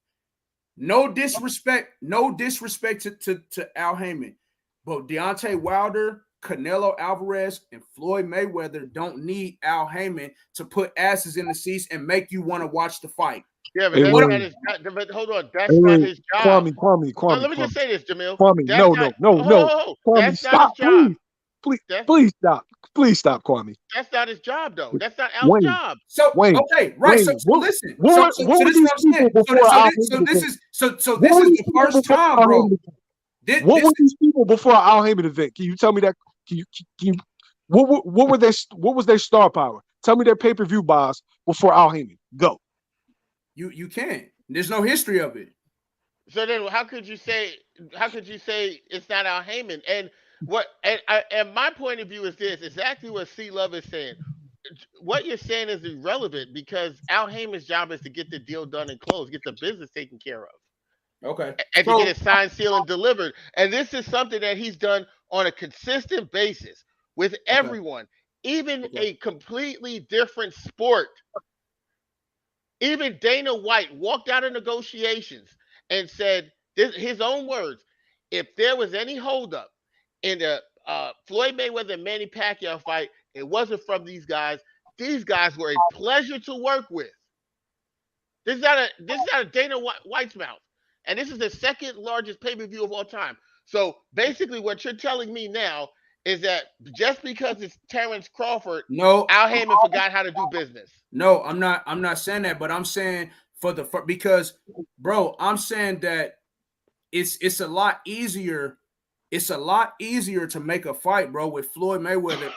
No disrespect to Al Heyman. But Deontay Wilder, Canelo Alvarez, and Floyd Mayweather don't need Al Heyman to put asses in the seats and make you want to watch the fight. Yeah, but that's not his job. But hold on, that's not his job. Kwame, Let me just say this, Jamil. Kwame, no. Kwame, That's stop, not his job. please stop. Please stop, Kwame. That's not his job, though. That's not Al's job. So Wayne, okay, right. Wayne, so listen. What So were this these is what I'm people saying. before Al This Heyman is the first time, bro. What were these people before Al Heyman event? Can you tell me that? Can you what was their star power? Tell me their pay-per-view buys before Al Heyman. Go. You can't. There's no history of it. So then, how could you say it's not Al Heyman? And my point of view is this: exactly what C Love is saying. What you're saying is irrelevant because Al Heyman's job is to get the deal done and closed, get the business taken care of. Okay. And to get it signed, sealed, and delivered. And this is something that he's done on a consistent basis with everyone, even a completely different sport. Even Dana White walked out of negotiations and said, his own words, if there was any holdup in the Floyd Mayweather and Manny Pacquiao fight, it wasn't from these guys. These guys were a pleasure to work with. This is not a Dana White's mouth. And this is the second largest pay-per-view of all time. So basically what you're telling me now is that just because it's Terrence Crawford, Al Heyman forgot how to do business. No, I'm not saying that, but I'm saying because, bro, I'm saying that it's a lot easier. It's a lot easier to make a fight, bro, with Floyd Mayweather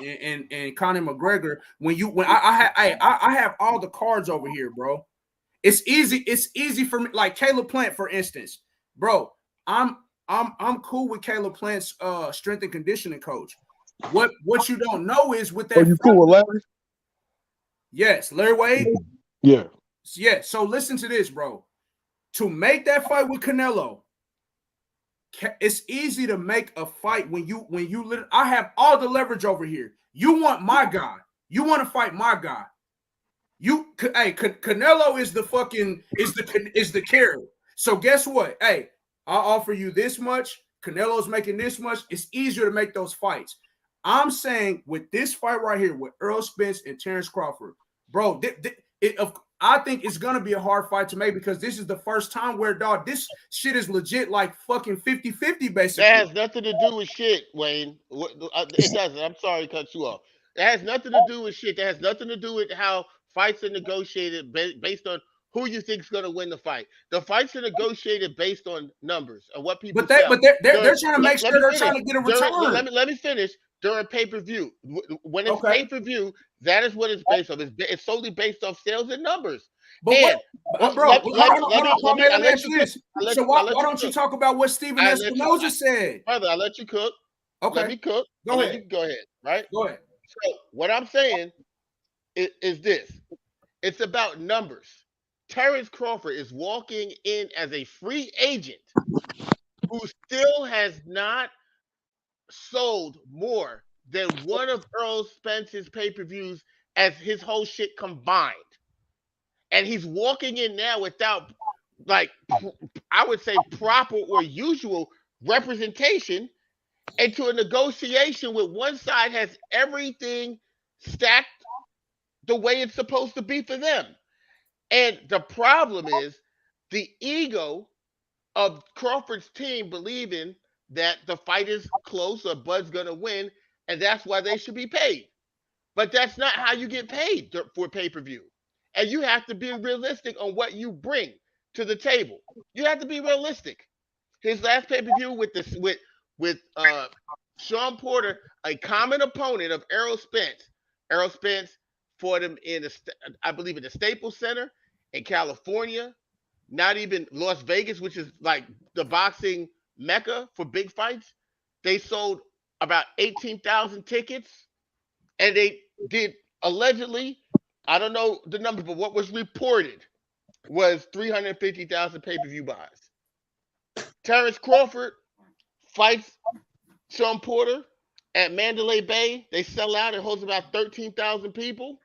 and Conor McGregor when I have all the cards over here, bro. It's easy for me. Like Caleb Plant, for instance, bro. I'm cool with Caleb Plant's strength and conditioning coach. What you don't know is with that. Are you cool with Larry? Yes, Larry Wade. Yeah. Yeah. So listen to this, bro. To make that fight with Canelo, it's easy to make a fight when you I have all the leverage over here. You want my guy. You want to fight my guy. Canelo is the carrot. So guess what? Hey, I'll offer you this much. Canelo's making this much. It's easier to make those fights. I'm saying with this fight right here with Errol Spence and Terrence Crawford, bro, I think it's going to be a hard fight to make because this is the first time where, dog, this shit is legit like fucking 50-50 basically. That has nothing to do with shit, Wayne. It doesn't. I'm sorry to cut you off. That has nothing to do with shit. That has nothing to do with how fights are negotiated based on who you think is going to win the fight. The fights are negotiated based on numbers and what people But they, sell. but they're During, trying to make sure let me they're finish. trying to get a During, return. let me finish. During pay-per-view, when it's Okay. pay-per-view, that is what it's based on. It's solely based off sales and numbers. But And bro, hold on, I let me let ask you you cook. this. I let So you. I why let you don't you cook. talk about what Steven I let you, Espinoza said? brother. I let you cook. Let Okay, me cook, go and then ahead. you can go ahead. Right. Go ahead. So what I'm saying is this: it's about numbers. Terrence Crawford is walking in as a free agent who still has not sold more than one of Earl Spence's pay-per-views as his whole shit combined. And he's walking in now without, like, I would say proper or usual representation into a negotiation with one side has everything stacked the way it's supposed to be for them. And the problem is the ego of Crawford's team believing that the fight is close or Bud's going to win, and that's why they should be paid. But that's not how you get paid for pay per view. And you have to be realistic on what you bring to the table. You have to be realistic. His last pay per view with Sean Porter, a common opponent of Errol Spence. Errol Spence fought him I believe, in the Staples Center in California. Not even Las Vegas, which is like the boxing mecca for big fights. They sold about 18,000 tickets, and they did allegedly, I don't know the number, but what was reported was 350,000 pay-per-view buys. Terrence Crawford fights Sean Porter at Mandalay Bay. They sell out. It holds about 13,000 people,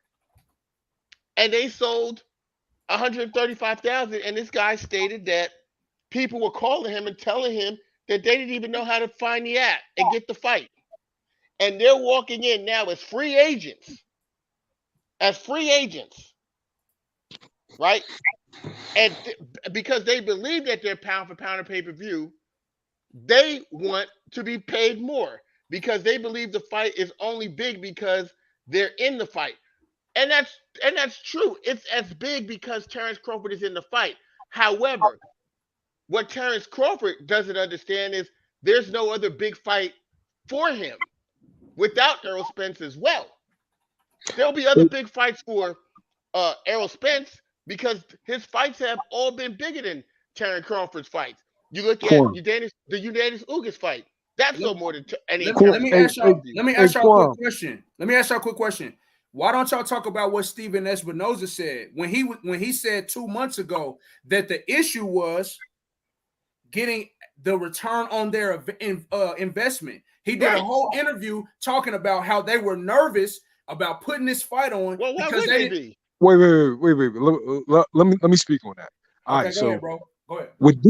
and they sold 135,000. And this guy stated that people were calling him and telling him that they didn't even know how to find the app and get the fight. And they're walking in now as free agents. As free agents, right? And because they believe that they're pound for pound of pay-per-view, they want to be paid more because they believe the fight is only big because they're in the fight. And that's true. It's as big because Terrence Crawford is in the fight. However, what Terrence Crawford doesn't understand is there's no other big fight for him without Errol Spence as well. There'll be other big fights for Errol Spence because his fights have all been bigger than Terrence Crawford's fights. You look at Quan, the Unitas Ugas fight. That's Let, no more than any let Terrence me hey, ask Crawford y'all. hey, pay-per-view. Let me hey, ask y'all a quick Quan. question. Let me ask y'all a quick question. Why don't y'all talk about what Steven Espinoza said when he said 2 months ago that the issue was getting the return on their investment? He did a whole interview talking about how they were nervous about putting this fight on Well, why because would they they didn't. be? Wait. Let me speak on that. All Okay, right, go ahead, so bro. Go ahead. with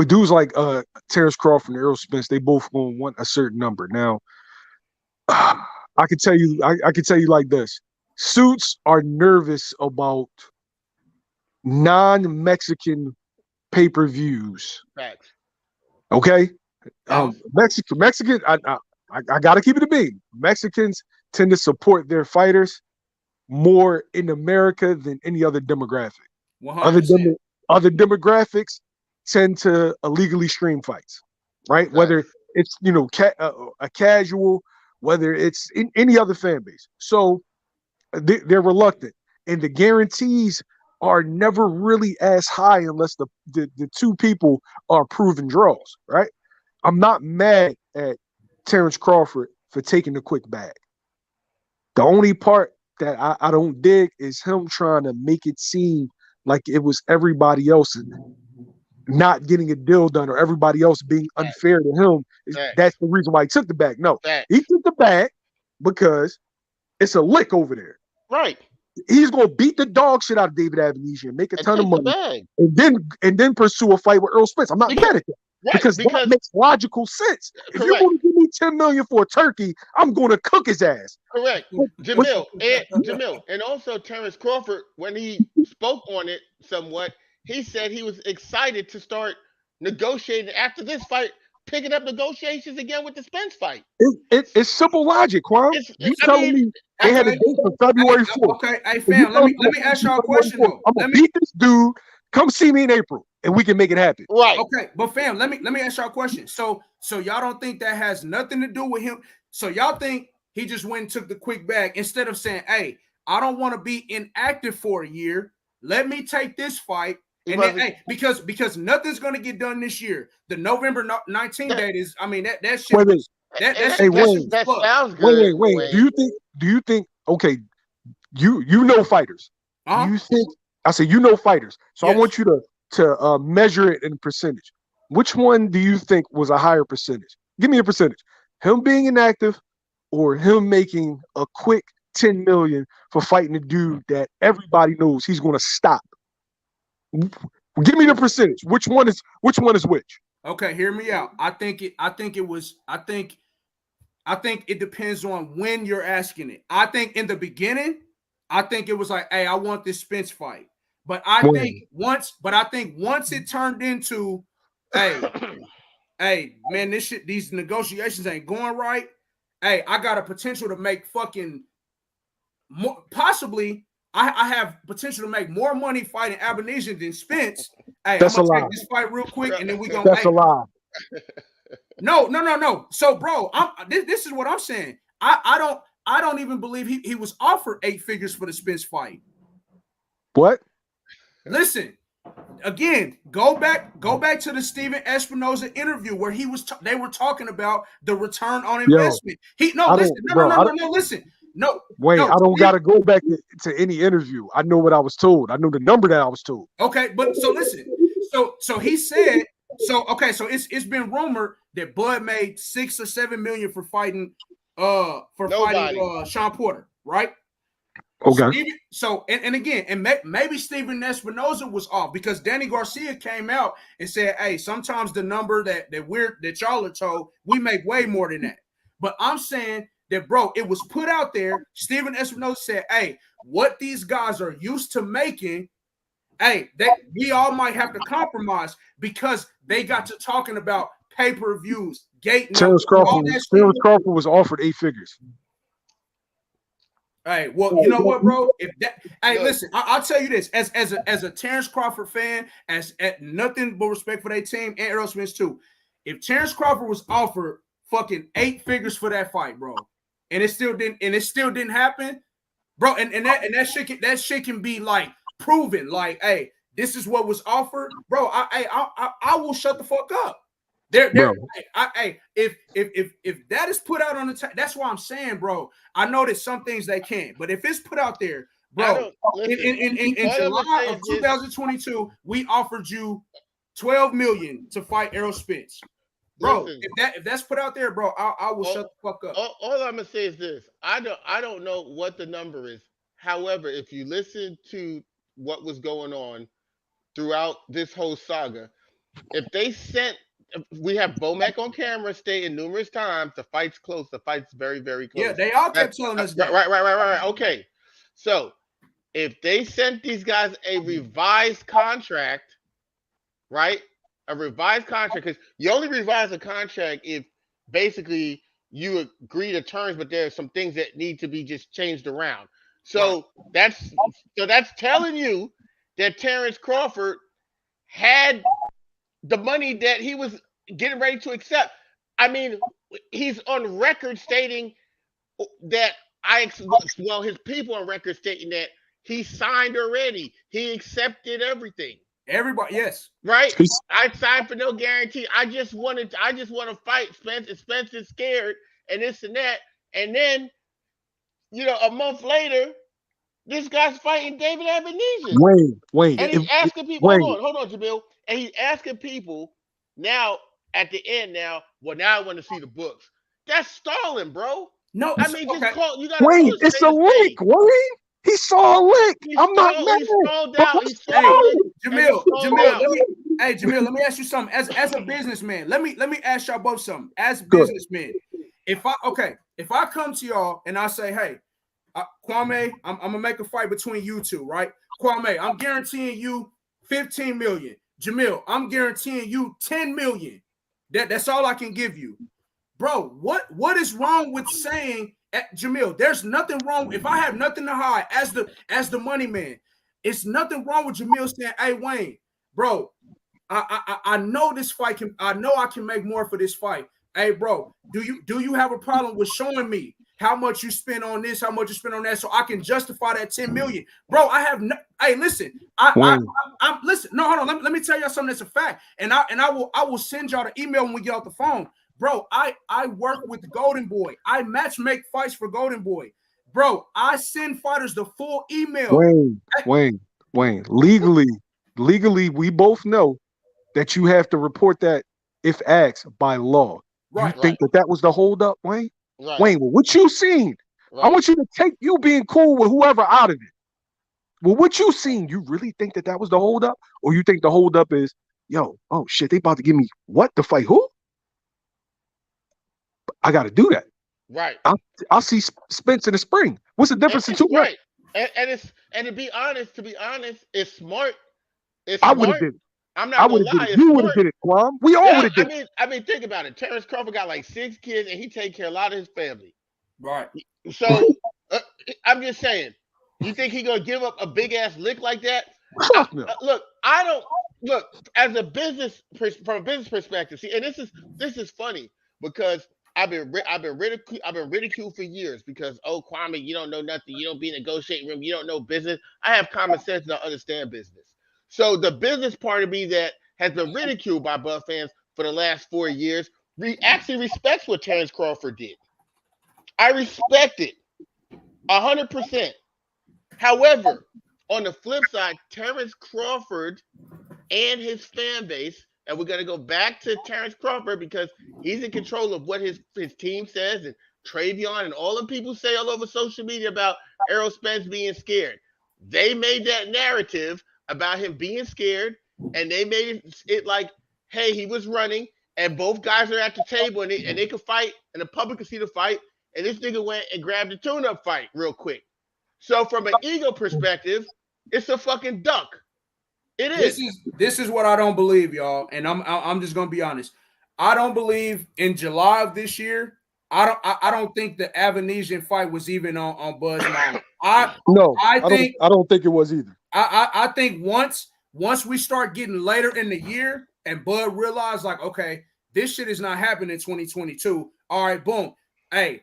dudes like Terrence Crawford and Errol Spence, they both gonna want a certain number. Now, I can tell you, I can tell you like this: suits are nervous about non-Mexican pay-per-views. Facts. Okay, Facts. Mexican. I gotta keep it a bean. Mexicans tend to support their fighters more in America than any other demographic. Other 100%. other demographics tend to illegally stream fights, right? Facts. Whether it's a casual, whether it's in any other fan base. So they're reluctant, and the guarantees are never really as high unless the two people are proven draws, right? I'm not mad at Terrence Crawford for taking the quick bag. The only part that I don't dig is him trying to make it seem like it was everybody else not getting a deal done or everybody else being Facts. unfair to him. That's Facts. the reason why he took the bag. No, he Facts. took the bag because it's a lick over there. Right. He's gonna beat the dog shit out of David Avenesian and make a And ton of take the money, bag. and then pursue a fight with Earl Spence. I'm not Because mad at that right, because that because makes logical sense. If you're correct. going to give me $10 million for a turkey, I'm going to cook his ass. Correct. But Jamil, and also Terrence Crawford, when he spoke on it somewhat, he said he was excited to start negotiating after this fight picking up negotiations again with the Spence fight. It's simple logic, Quan. You I telling mean, me they had a Okay. date for February 4th? Okay, hey So you fam, telling let me ask y'all a question though. I'm gonna beat this dude. Come see me in April, and we can make it happen. right? Okay, but fam, let me ask y'all a question. So y'all don't think that has nothing to do with him? So y'all think he just went and took the quick bag instead of saying, "Hey, I don't want to be inactive for a year. Let me take this fight." And then, hey, because nothing's gonna get done this year. The November 19th date is, I mean, that shit Wait, was that And shit Wayne. that was fucked. sounds good. Wait. Wayne. Do you think? Okay, you know fighters. Uh-huh. Do you think? I say you know fighters. So Yes. I want you to measure it in percentage. Which one do you think was a higher percentage? Give me a percentage. Him being inactive, or him making a quick 10 million for fighting a dude that everybody knows he's going to stop. Give me the percentage. Which one is which? Okay, hear me out. I think it depends on when you're asking it. I think in the beginning, I think it was like, hey, I want this Spence fight. But I think once it turned into, hey, man, these negotiations ain't going right. Hey, I got a potential to make fucking more, possibly I have potential to make more money fighting Albanese than Spence. Hey, That's I'm gonna a take lie. this fight real quick, and then we gonna. That's a lie. No. So, bro, this is what I'm saying. I don't even believe he was offered 8 figures for the Spence fight. What? Listen, again, go back to the Steven Espinoza interview where they were talking about the return on investment. Listen. Wait, I don't got to go back to any interview. I know what I was told. I know the number that I was told. Okay, but so listen. So he said, so it's been rumored that Bud made 6 or 7 million for fighting Sean Porter, right? Okay. Maybe Steven Espinoza was off because Danny Garcia came out and said, "Hey, sometimes the number that y'all are told, we make way more than that." But I'm saying that, bro, it was put out there. Steven Espinoza said, "Hey, what these guys are used to making, hey, we all might have to compromise because they got to talking about pay-per-views, gate numbers, all that shit." Terrence Crawford was offered 8 figures. Hey, well, you know what, bro? Listen, I'll tell you this: as a Terrence Crawford fan, at nothing but respect for their team and Errol Spence too. If Terrence Crawford was offered fucking 8 figures for that fight, bro, and it still didn't happen, bro, and that shit can be like proven, like, hey, this is what was offered, bro. I will shut the fuck up. If that is put out on the that's why I'm saying, bro. I know that some things they can't, but if it's put out there, bro, in July of 2022, we offered you 12 million to fight Errol Spence, bro. Listen, if that's put out there, bro, I will shut the fuck up. All I'm gonna say is this: I don't know what the number is. However, if you listen to what was going on throughout this whole saga, if we have Bomac on camera stating numerous times the fight's close, the fight's very, very close. Yeah, they all kept telling us that. Right. Okay. So if they sent these guys a revised contract, right? A revised contract, because you only revise a contract if basically you agree to terms, but there are some things that need to be just changed around. So that's telling you that Terrence Crawford had the money that he was getting ready to accept. I mean, he's on record stating that his people on record stating that he signed already. He accepted everything. Everybody, yes. Right? I signed for no guarantee. I just want to fight Spence. Spence is scared and this and that. And then, a month later, this guy's fighting David Abenizis. Wayne. And he's asking people, hold on, Jamil. And he's asking people now at the end now I want to see the books. That's stalling, bro. No, I mean, just call. You got Wayne, it's a lick, Wayne. He saw a lick. I'm not mad. He stalled out. Jamil, let me ask you something. As a businessman, let me ask y'all both something. As businessmen, if I come to y'all and I say, hey, Kwame, I'm gonna make a fight between you two, right? Kwame, I'm guaranteeing you 15 million. Jamil, I'm guaranteeing you 10 million. That's all I can give you. Bro, what is wrong with saying, Jamil, there's nothing wrong. If I have nothing to hide as the money man, it's nothing wrong with Jamil saying, hey, Wayne, bro, I know this fight I know I can make more for this fight. Hey, bro, do you have a problem with showing me how much you spend on this, how much you spend on that, so I can justify that 10 million? Bro, I have no. Hey, listen, I'm listen. No, hold on. Let me tell y'all something that's a fact, and I will send y'all the email when we get off the phone. Bro, I work with Golden Boy. I match make fights for Golden Boy. Bro, I send fighters the full email. Wayne. Legally, we both know that you have to report that if asked by law. Right, you think that was the holdup, Wayne? Right. Wayne, well, what you seen? Right. I want you to take you being cool with whoever out of it. Well, what you seen? You really think that was the holdup, or you think the holdup is, yo, oh shit, they about to give me what to fight who? I got to do that. Right. I'll see Spence in the spring. What's the difference in two? Right. And to be honest, it's smart. I would have did it. I'm not gonna lie. You would have did it, Kwam. We all would have did it. I mean, think about it. Terrence Crawford got like 6 kids, and he take care of a lot of his family. Right. So I'm just saying. You think he gonna give up a big ass lick like that? No. Look, I don't look as from a business perspective. See, and this is funny because I've been ridiculed for years because Kwame, you don't know nothing. You don't be in a negotiating room. You don't know business. I have common sense and I understand business. So the business part of me that has been ridiculed by Budfans for the last 4 years actually respects what Terrence Crawford did. I respect it 100%. However, on the flip side, Terrence Crawford and his fan base, and we're going to go back to Terrence Crawford because he's in control of what his team says, and Travion and all the people say all over social media about Errol Spence being scared. They made that narrative about him being scared, and they made it like, hey, he was running, and both guys are at the table, and they could fight, and the public could see the fight, and this nigga went and grabbed a tune-up fight real quick. So from an ego perspective, it's a fucking duck. It is. This is what I don't believe, y'all, and I'm just gonna be honest. I don't believe in July of this year. I don't think the Avanesian fight was even on Bud's mind. I don't think it was either. I think once we start getting later in the year and Bud realized like, okay, this shit is not happening in 2022. All right, boom. Hey,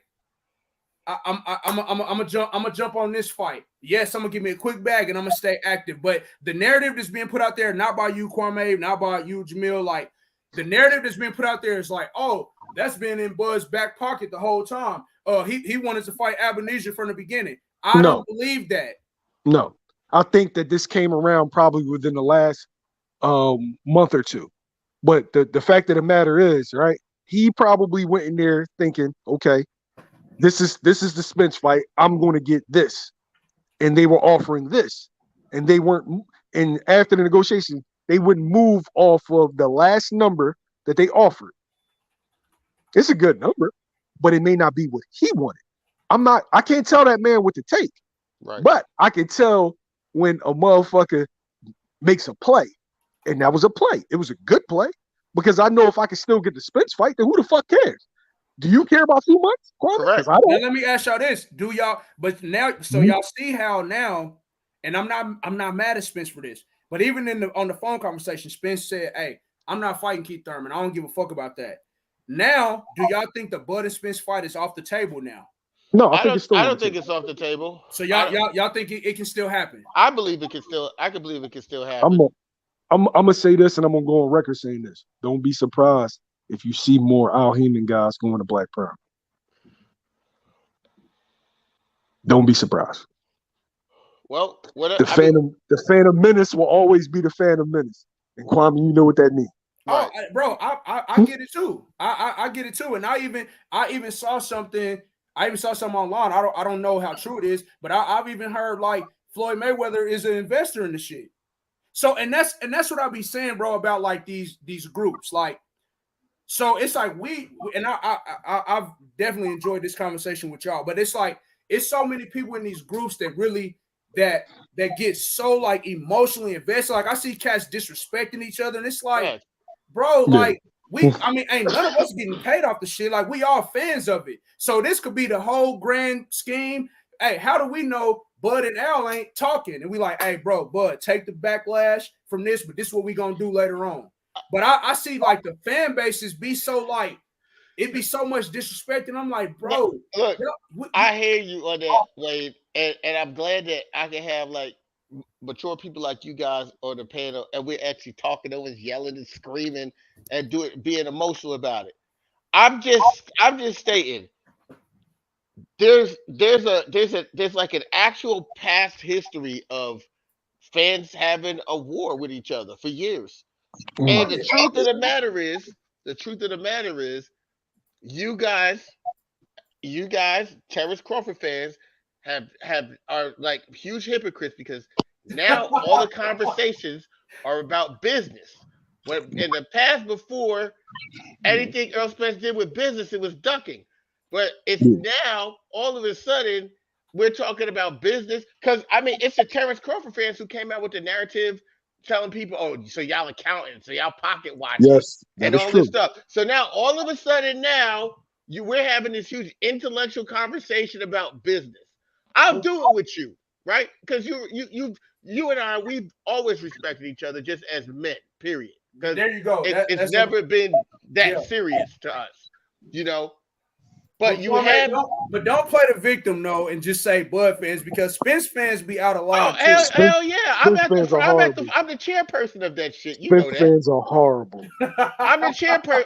I'm gonna jump on this fight. Yes, I'm gonna give me a quick bag and I'm gonna stay active. But the narrative that's being put out there, not by you, Kwame, not by you, Jamil, like the narrative that's being put out there is like, oh, that's been in Bud's back pocket the whole time. He wanted to fight Abenizia from the beginning. I don't believe that. No, I think that this came around probably within the last month or two. But the fact of the matter is, right, he probably went in there thinking, okay, this is the Spence fight. I'm going to get this. And they were offering this. And they weren't, and after the negotiation, they wouldn't move off of the last number that they offered. It's a good number, but it may not be what he wanted. I can't tell that man what to take. Right. But I can tell when a motherfucker makes a play. And that was a play. It was a good play. Because I know if I can still get the Spence fight, then who the fuck cares? Do you care about 2 months? Correct. Now, let me ask y'all this. Do y'all, but now, so y'all see how now, and I'm not mad at Spence for this, but even on the phone conversation, Spence said, hey, I'm not fighting Keith Thurman. I don't give a fuck about that. Now, do y'all think the Bud and Spence fight is off the table now? No, I don't think it's off the table. So y'all think it can still happen? I believe it can still. I can believe it can still happen. I'm gonna say this, and I'm gonna go on record saying this. Don't be surprised if you see more Al Heyman guys going to Black Prime. Don't be surprised. Well, the Phantom Menace will always be the Phantom Menace, and Kwame, you know what that means. Right. Bro, I get it too. I get it too, and I even saw something. I even saw something online. I don't know how true it is, but I've even heard like Floyd Mayweather is an investor in the shit. So and that's what I be saying, bro, about like these groups. Like, so it's like I've definitely enjoyed this conversation with y'all, but it's like it's so many people in these groups that really that get so like emotionally invested. Like I see cats disrespecting each other, and it's like, bro, like I mean, ain't none of us getting paid off the shit. Like, we all fans of it. So this could be the whole grand scheme. Hey, how do we know Bud and Al ain't talking? And we like, hey, bro, Bud, take the backlash from this, but this is what we gonna do later on. But I see like the fan bases be so like, it be so much disrespect, and I'm like, bro, look, I hear you on that, Wade, and I'm glad that I can have like mature people like you guys on the panel, and we're actually talking. No one's yelling and screaming and being emotional about it. I'm just stating. There's like an actual past history of fans having a war with each other for years. And the truth of the matter is, you guys, Terrence Crawford fans, are like huge hypocrites because now all the conversations are about business. When in the past, before anything Earl Spence did with business, it was ducking. But it's now all of a sudden we're talking about business because I mean it's the Terrence Crawford fans who came out with the narrative telling people, oh, so y'all accountants, so y'all pocket watching, Yes, and all this stuff. So now all of a sudden now we're having this huge intellectual conversation about business. I'll do it with you, right? Because you and I, we've always respected each other just as men, period. Because there you go. It's never been that serious to us, you know. But don't play the victim though, and just say Bud fans because Spence fans be out of line. Oh hell yeah! I'm the chairperson of that shit. You know that. Fans are horrible. I'm the chairperson.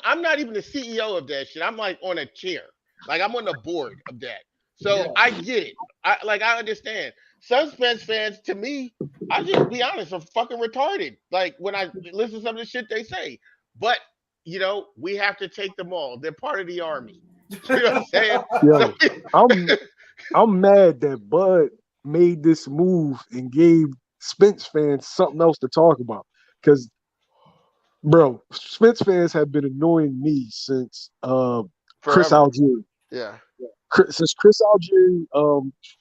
I'm not even the CEO of that shit. I'm like on a chair. Like I'm on the board of that. So I get it. I understand. Some Spence fans, to me, I just be honest, are fucking retarded. Like when I listen to some of the shit they say. But you know, we have to take them all. They're part of the army. You know what I'm saying? Yo, I'm mad that Bud made this move and gave Spence fans something else to talk about. Because, bro, Spence fans have been annoying me since Chris Algieri. Yeah. Since Chris Algieri,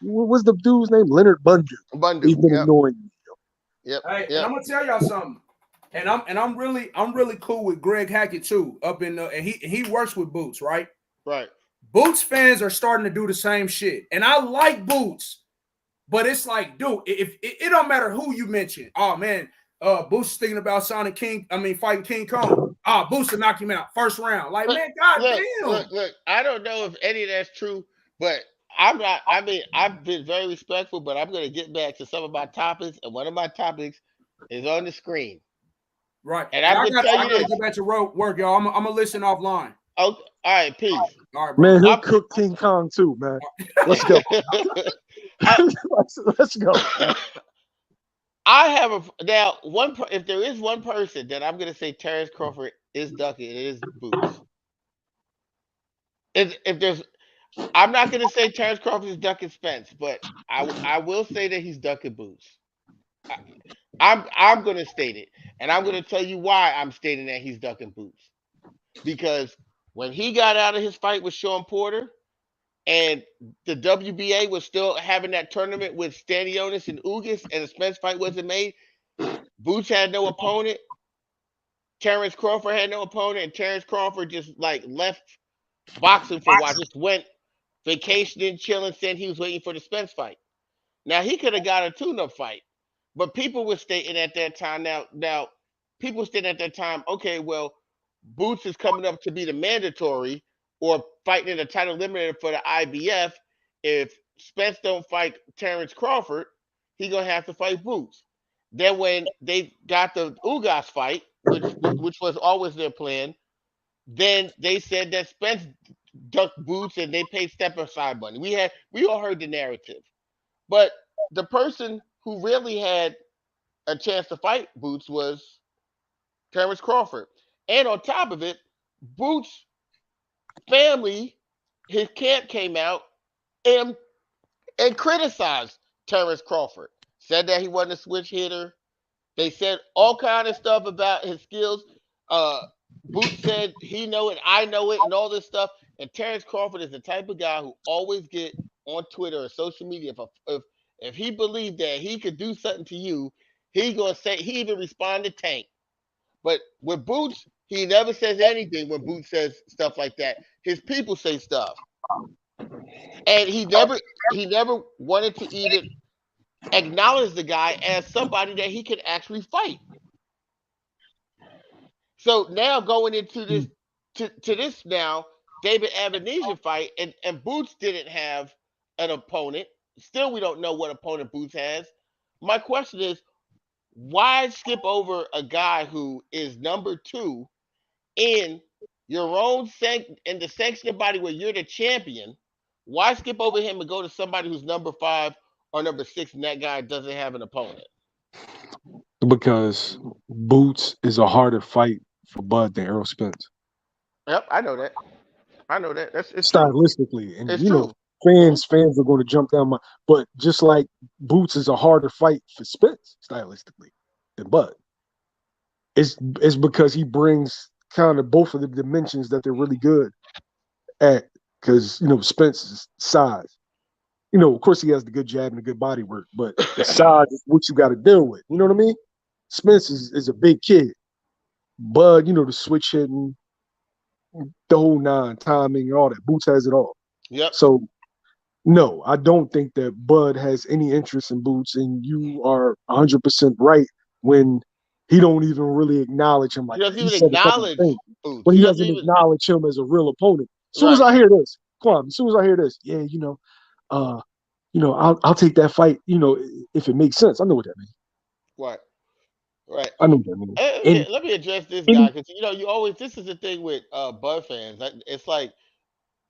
what was the dude's name? Leonard Bundu. He's been annoying me. Yep. Hey, and I'm gonna tell y'all something. And I'm really cool with Greg Hackett too. Up in and he works with Boots, right? Right. Boots fans are starting to do the same shit. And I like Boots, but it's like, dude, if it don't matter who you mention. Oh man, Boots is thinking about fighting King Kong. Boots to knock him out first round. Like, man, goddamn. Look, I don't know if any of that's true, but I'm not. I mean, I've been very respectful, but I'm going to get back to some of my topics, and one of my topics is on the screen. Right. And I'm going to tell you this. Go back to work, y'all. I'm going to listen offline. Oh, all right, peace. All right, bro. Man, he'll cook King Kong too, man. Let's go. Let's go. I have if there is one person that I'm going to say Terrence Crawford is ducking, it is Boots. If there's, I'm not going to say Terrence Crawford is ducking Spence, but I will say that he's ducking Boots. I'm going to state it, and I'm going to tell you why I'm stating that he's ducking Boots. Because when he got out of his fight with Sean Porter, and the WBA was still having that tournament with Stanionis and Ugas, and the Spence fight wasn't made, Boots had no opponent. Terrence Crawford had no opponent, and Terrence Crawford just like left boxing for a while, just went vacationing, chilling, saying he was waiting for the Spence fight. Now he could have got a tune-up fight, but people were stating at that time. Now people stating at that time, okay, well, Boots is coming up to be the mandatory or fighting in the title eliminator for the IBF. If Spence don't fight Terrence Crawford, he gonna have to fight Boots. Then when they got the Ugas fight, which was always their plan, then they said that Spence ducked Boots and they paid step aside money. We all heard the narrative, but the person who really had a chance to fight Boots was Terrence Crawford. And on top of it, Boots' family, his camp came out and criticized Terrence Crawford. Said that he wasn't a switch hitter. They said all kind of stuff about his skills. Boots said he know it, I know it, and all this stuff. And Terrence Crawford is the type of guy who always get on Twitter or social media. If he believed that he could do something to you, he gonna say, he even responded to Tank. But with Boots, He never says anything when Boots says stuff like that. His people say stuff, and he never wanted to even acknowledge the guy as somebody that he could actually fight. So now going into this to this now, David Avenesian fight, and Boots didn't have an opponent. Still, we don't know what opponent Boots has. My question is, why skip over a guy who is number two in your own in the sanctioned body where you're the champion? Why skip over him and go to somebody who's number five or number six, and that guy doesn't have an opponent? Because Boots is a harder fight for Bud than Errol Spence. Yep, I know that. I know that. It's true. Stylistically, and It's you know, true. fans are going to jump down my. But just like Boots is a harder fight for Spence stylistically than Bud. It's because he brings kind of both of the dimensions that they're really good at. Because you know Spence's size. You know, of course he has the good jab and the good body work, but the size is what you got to deal with. You know what I mean? Spence is a big kid. Bud, you know, the switch hitting, the whole nine, timing, all that. Boots has it all. Yep. So, no, I don't think that Bud has any interest in Boots, and you are 100% right when he don't even really acknowledge him He like that. doesn't He even said a couple of acknowledge things, Boots. but He he doesn't doesn't even acknowledge him as a real opponent. As soon as right. I hear this, as soon as I hear this, yeah, I'll take that fight, if it makes sense. I know what that means. Right. Right. I know what that means. Yeah, let me address this guy because you always this is the thing with Bud fans. It's like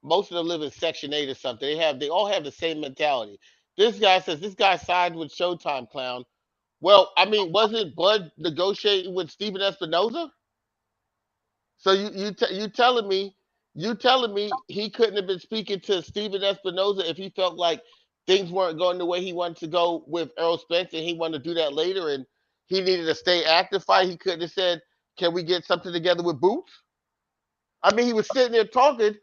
most of them live in Section 8 or something. They all have the same mentality. This guy says this guy signed with Showtime Clown. Well, I mean, wasn't Bud negotiating with Steven Espinoza? So you telling me he couldn't have been speaking to Steven Espinoza if he felt like things weren't going the way he wanted to go with Errol Spence and he wanted to do that later and he needed to stay active fight. He couldn't have said, "Can we get something together with Boots?" I mean, he was sitting there talking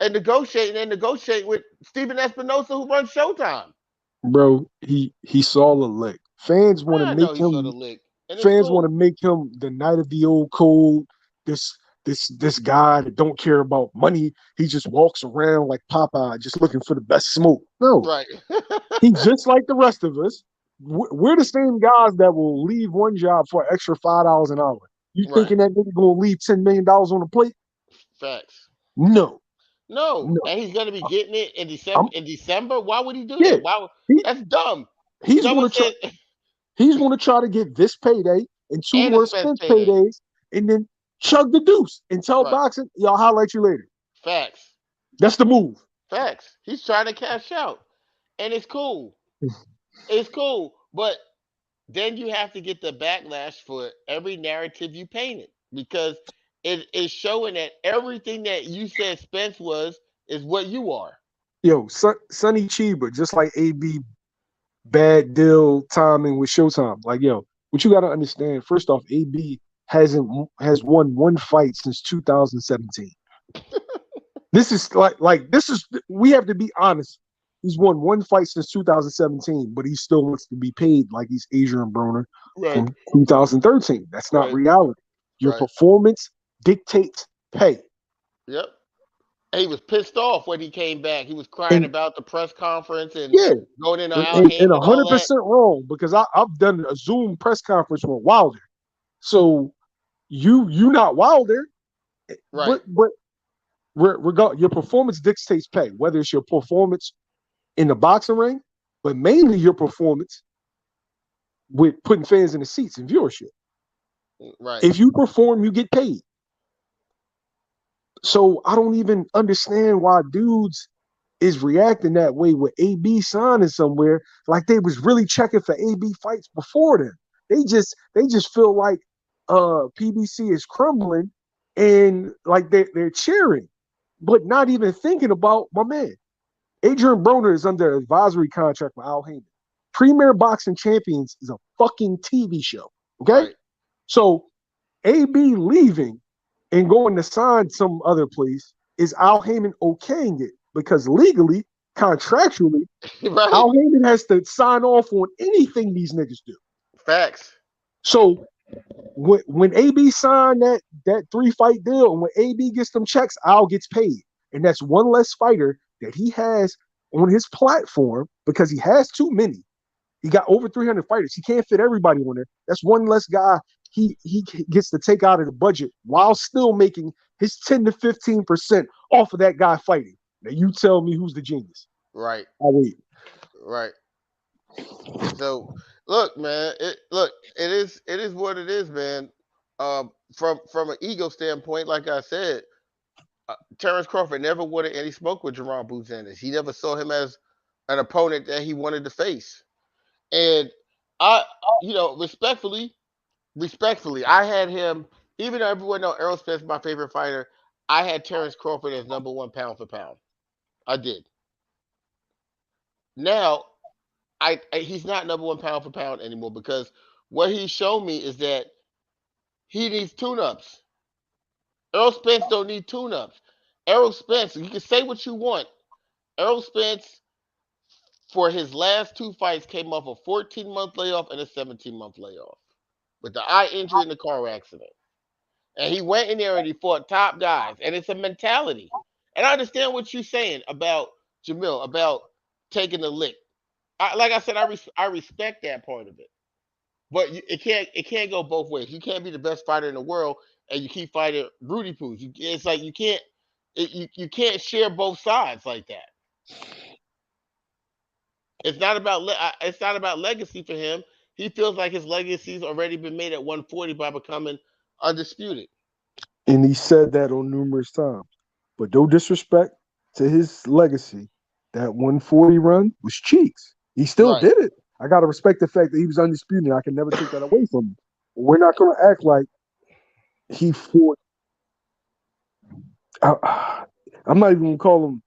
and negotiating with Steven Espinosa, who runs Showtime. Bro, he saw the lick. I know he saw the lick, and it's Fans want cool. to make him the knight of the old code. This guy that don't care about money. He just walks around like Popeye, just looking for the best smoke. No, Right. he's just like the rest of us. We're the same guys that will leave one job for an extra $5 an hour. You Right. thinking that nigga gonna leave $10 million on the plate? Facts. No, No, no. and he's gonna be getting it in I'm, December. In December, why would he do yeah, that? Why? he, That's dumb. he's Someone gonna try. said, He's gonna try to get this payday and two and a more Spence Spence payday. paydays, and then chug the deuce and tell Right. boxing, y'all highlight you later. Facts. That's the move. Facts. He's trying to cash out, and it's cool. It's cool, but then you have to get the backlash for every narrative you painted because it is showing that everything that you said Spence was is what you are. Yo, Sonny Chiba, just like AB, bad deal timing with Showtime. Like, yo, what you got to understand, first off, AB has won one fight since 2017. This is we have to be honest. He's won one fight since 2017, but he still wants to be paid like he's Adrian Broner Right. from 2013. That's not Right. reality. Your Right. performance dictates pay. Yep. And he was pissed off when he came back. He was crying And about the press conference and yeah, going into Al and Haym and all that. 100% wrong because I've done a Zoom press conference with Wilder. So you not Wilder, Right. but your performance dictates pay, whether it's your performance in the boxing ring, but mainly your performance with putting fans in the seats and viewership. Right. If you perform, you get paid. So I don't even understand why dudes is reacting that way with AB signing somewhere like they was really checking for AB fights before then. They just feel like PBC is crumbling and like they're cheering, but not even thinking about my man. Adrian Broner is under advisory contract with Al Haymon. Premier Boxing Champions is a fucking TV show. Okay? Right. So AB leaving and going to sign some other place is Al Haymon okaying it because legally, contractually, Right. Al Haymon has to sign off on anything these niggas do. Facts. So When AB signed that 3-fight deal, and when AB gets them checks, Al gets paid, and that's one less fighter that he has on his platform because he has too many. He got over 300 fighters. He can't fit everybody on there. That's one less guy he gets to take out of the budget while still making his 10 to 15% off of that guy fighting. Now you tell me who's the genius. Right. I'll wait. Right. So look, man. It is what it is, man. From an ego standpoint, like I said, Terrence Crawford never wanted any smoke with Jerron Boots Ennis. He never saw him as an opponent that he wanted to face. And I, respectfully, I had him. Even though everyone know Errol Spence my favorite fighter, I had Terrence Crawford as number one pound for pound. I did. Now, he's not number one pound for pound anymore because what he showed me is that he needs tune-ups. Errol Spence don't need tune-ups. Errol Spence, you can say what you want. Errol Spence, for his last two fights, came off a 14-month layoff and a 17-month layoff with the eye injury and the car accident. And he went in there and he fought top guys. And it's a mentality. And I understand what you're saying about Jamil, about taking the lick. Like I said, I respect that part of it. But it can't go both ways. You can't be the best fighter in the world and you keep fighting Rudy Poos. It's like you can't share both sides like that. It's not about legacy for him. He feels like his legacy's already been made at 140 by becoming undisputed. And he said that on numerous times. But no disrespect to his legacy, that 140 run was cheeks. He still Right. did it. I gotta respect the fact that he was undisputed. I can never take that away from him. But we're not gonna act like he fought. I'm not even gonna call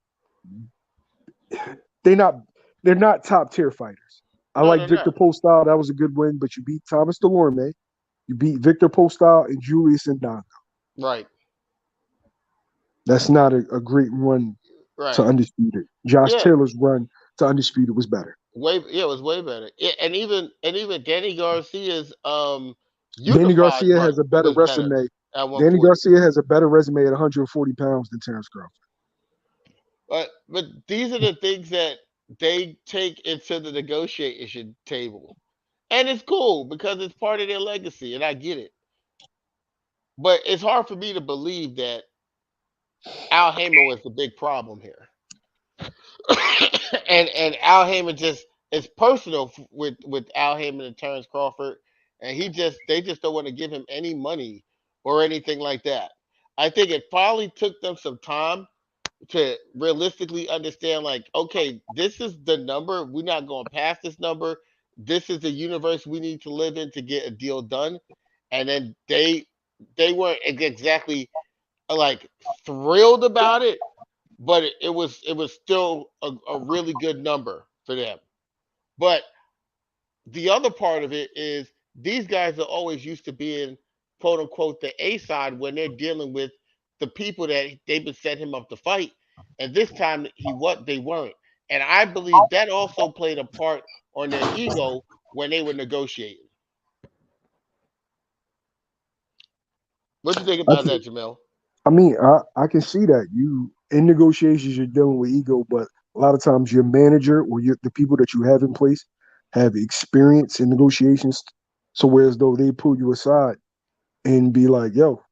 them. They not. They're not top tier fighters. I No, like they're Victor not. Postol. That was a good win. But you beat Thomas Delorme. You beat Victor Postol and Julius Ndongo. Right. That's not a great run to Right. undisputed. Josh Yeah. Taylor's run to undisputed was better. It was way better. And even Danny Garcia's Danny unified Garcia run has a better was better resume. at Danny 140. Garcia has a better resume at 140 pounds than Terrence Crawford. But these are the things that they take into the negotiation table. And it's cool because it's part of their legacy, and I get it. But it's hard for me to believe that Al Haymon was the big problem here. And Al Haymon just it's personal with Al Haymon and Terrence Crawford, and they just don't want to give him any money or anything like that. I think it finally took them some time to realistically understand, like, okay, this is the number. We're not going past this number. This is the universe we need to live in to get a deal done. And then they weren't exactly like thrilled about it, but it was still a really good number for them. But the other part of it is these guys are always used to being quote unquote the A side when they're dealing with the people that they've been setting him up to fight. And this time they weren't. And I believe that also played a part on their ego when they were negotiating. What you think I, about that, Jamel? I mean, I can see that you in negotiations you're dealing with ego, but a lot of times your manager or the people that you have in place have experience in negotiations. So whereas though they pull you aside and be like, "Yo,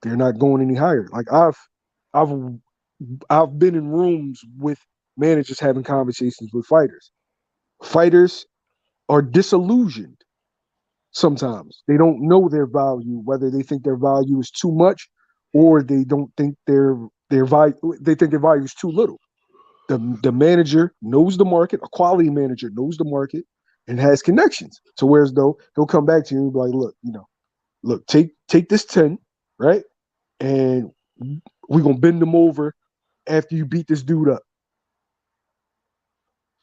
they're not going any higher." Like I've I've been in rooms with managers having conversations with fighters. Fighters are disillusioned sometimes. They don't know their value, whether they think their value is too much or they don't think their value they think their value is too little. The manager knows the market, a quality manager knows the market and has connections. So whereas though he'll come back to you and be like, look, take this 10, right? And we're gonna bend them over after you beat this dude up.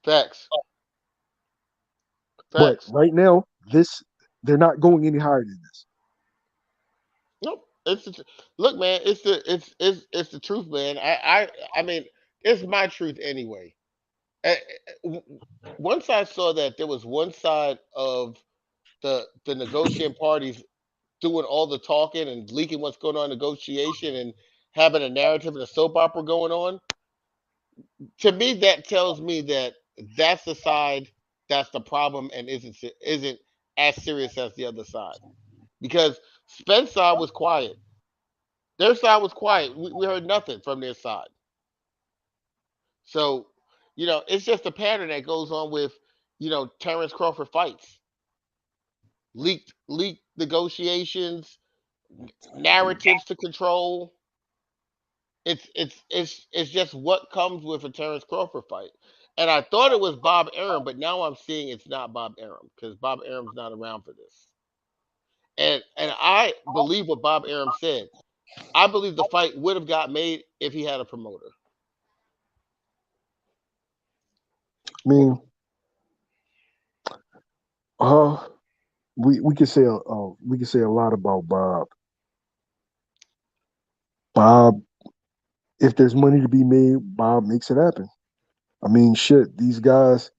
Facts. But Facts. right now, they're not going any higher than this. Nope. Look, man. It's the truth, man. I mean, it's my truth anyway. Eh, Once I saw that there was one side of the negotiating parties doing all the talking and leaking what's going on in negotiation and having a narrative and a soap opera going on, to me that tells me that that's the side that's the problem and isn't as serious as the other side. Because Spence side was quiet. Their side was quiet. We heard nothing from their side. So, it's just a pattern that goes on with, Terrence Crawford fights, leaked negotiations, narratives to control. It's just what comes with a Terrence Crawford fight. And I thought it was Bob Arum, but now I'm seeing it's not Bob Arum because Bob Arum's not around for this. And I believe what Bob Arum said. I believe the fight would have got made if he had a promoter. I mean, uh, we could say a lot about Bob. Bob, if there's money to be made, Bob makes it happen. I mean, shit, these guys.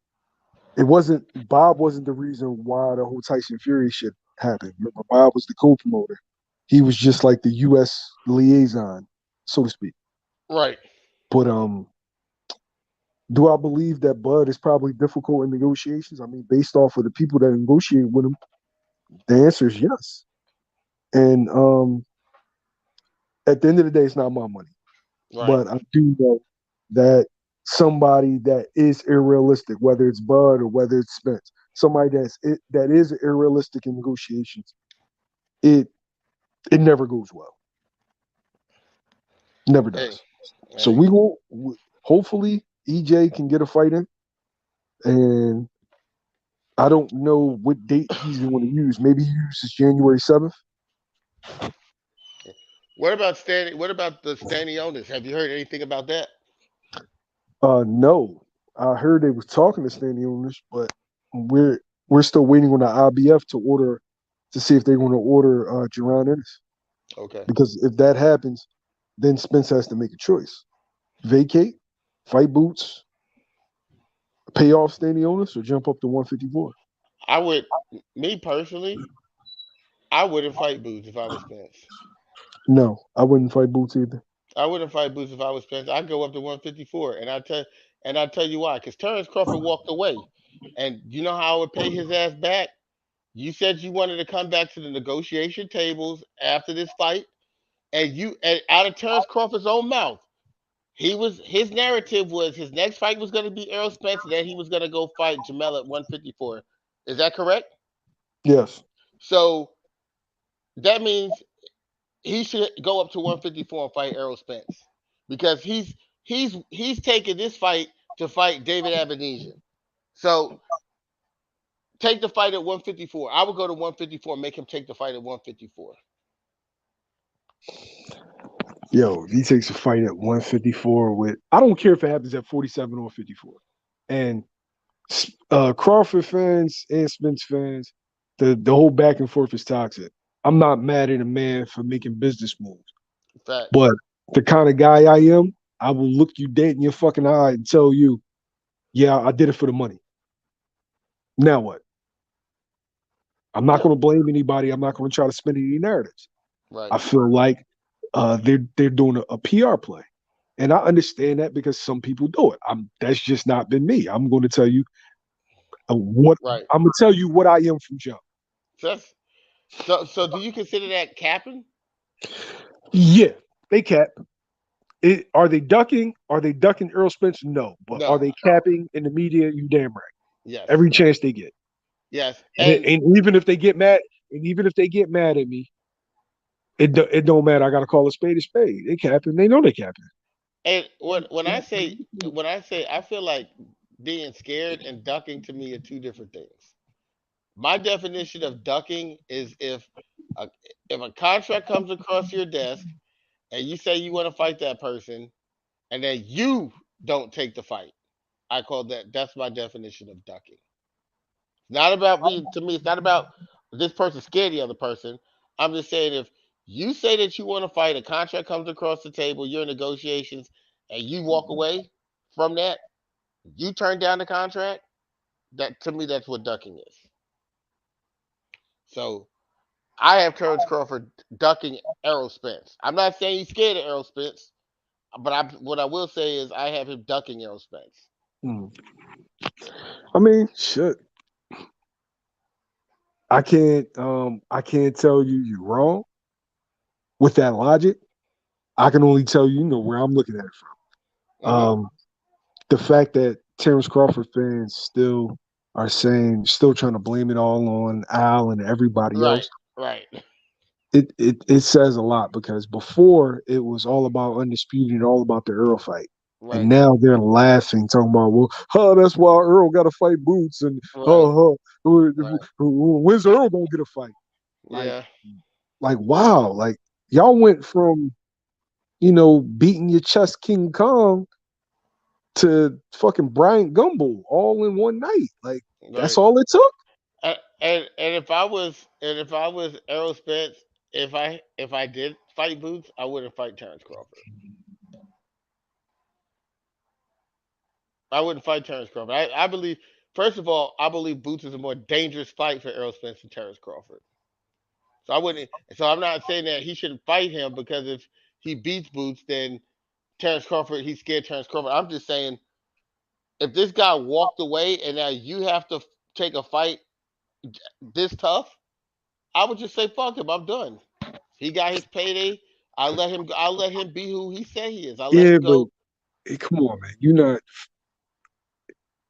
It wasn't Bob wasn't the reason why the whole Tyson Fury shit happened. Remember, Bob was the co-promoter. He was just like the U.S. liaison, so to speak. Right. But do I believe that Bud is probably difficult in negotiations? I mean, based off of the people that negotiate with him, the answer is yes. And at the end of the day, it's not my money. Right. But I do know that somebody that is unrealistic, whether it's Bud or whether it's Spence, somebody that is unrealistic in negotiations, it never goes well. Never Hey, does. So hey. we will hopefully EJ can get a fight in, and I don't know what date he's going to use. Maybe he uses January 7th. What about the Stanionis? Have you heard anything about that? No, I heard they was talking to Stanley owners, but we're we're still waiting on the IBF to see if they're going to order Jerron Ennis. Okay. Because if that happens, then Spence has to make a choice: vacate, fight Boots, pay off Stanley owners, or jump up to 154. I would, me personally, I wouldn't fight Boots if I was Spence. No, I wouldn't fight Boots either. I wouldn't fight Boots if I was Spence. I'd go up to 154, and I tell you why. Because Terrence Crawford walked away, and you know how I would pay his ass back. You said you wanted to come back to the negotiation tables after this fight, and out of Terrence Crawford's own mouth, his narrative was his next fight was going to be Errol Spence, and then he was going to go fight Jamel at 154. Is that correct? Yes. So that means he should go up to 154 and fight Errol Spence because he's taking this fight to fight David Abenesian. So take the fight at 154. I would go to 154 and make him take the fight at 154. Yo, if he takes a fight at 154 with, I don't care if it happens at 47 or 54. And Crawford fans and Spence fans, the whole back and forth is toxic. I'm not mad at a man for making business moves, Facts. but the kind of guy I am, I will look you dead in your fucking eye and tell you, yeah, I did it for the money. Now what? I'm not Yeah. going to blame anybody. I'm not going to try to spin any narratives. Right. I feel like they're doing a PR play, and I understand that because some people do it. That's just not been me. I'm going to tell you what Right. I'm going to tell you what I am from jump. So do you consider that capping? Yeah, they cap. Are they ducking? Are they ducking Earl Spence? No, but are No. they capping in the media? You damn right. Yes. Every chance they get, Yes. and even if they get mad, at me, it don't matter. I got to call a spade a spade. They capping. They know they capping. And when I say I feel like being scared and ducking to me are two different things. My definition of ducking is a, if a contract comes across your desk and you say you want to fight that person and then you don't take the fight. I call that's my definition of ducking. Not about me to me, it's not about this person scared the other person. I'm just saying if you say that you want to fight, a contract comes across the table, you're in negotiations, and you walk away from that, you turn down the contract, that to me that's what ducking is. So I have Terrence Crawford ducking Errol Spence. I'm not saying he's scared of Errol Spence, but what I will say is I have him ducking Errol Spence. Hmm. I mean, shit. I can't tell you you're wrong with that logic. I can only tell you, where I'm looking at it from. Hmm. The fact that Terrence Crawford fans still trying to blame it all on Al and everybody Right, else. right, It says a lot because before it was all about undisputed and all about the Earl fight. And right, now they're laughing, talking about, well, that's why Earl got to fight Boots, and right, right. when's Earl gonna get a fight? Like, Yeah, wow, like y'all went from beating your chest King Kong to fucking Bryant Gumbel all in one night. Like that's right. all it took. And if I was Errol Spence, if I did fight Boots, I wouldn't fight Terrence Crawford. I wouldn't fight Terrence Crawford. I believe, first of all, I believe Boots is a more dangerous fight for Errol Spence than Terrence Crawford. So I wouldn't. So I'm not saying that he shouldn't fight him because if he beats Boots, then Terrence Crawford, he's scared Terrence Crawford. I'm just saying if this guy walked away and now you have to take a fight this tough, I would just say fuck him. I'm done. He got his payday. I'll let him be who he said he is. I'll let Yeah, him but go. come on, man. You not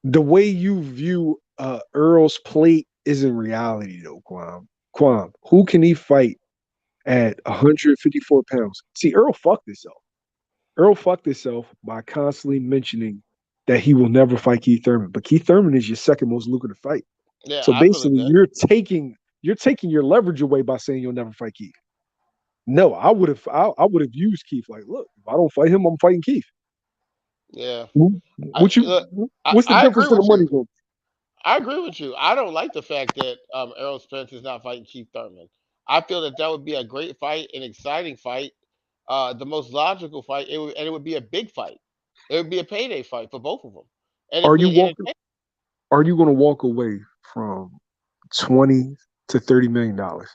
the way you view Earl's plate isn't reality though, Quam. Quam, who can he fight at 154 pounds? See, Earl fucked himself. Earl fucked himself by constantly mentioning that he will never fight Keith Thurman. But Keith Thurman is your second most lucrative fight. Yeah, So I believe basically, that. you're taking your leverage away by saying you'll never fight Keith. No, I would have used Keith. Like, look, if I don't fight him, I'm fighting Keith. Yeah, What you? look, What's the I agree difference in the with money you. going? I agree with you. I don't like the fact that Errol Spence is not fighting Keith Thurman. I feel that that would be a great fight, an exciting fight, the most logical fight. And it would be a big fight. It would be a payday fight for both of them. And Are it, you and walking? Are you going to walk away from 20 to 30 million dollars?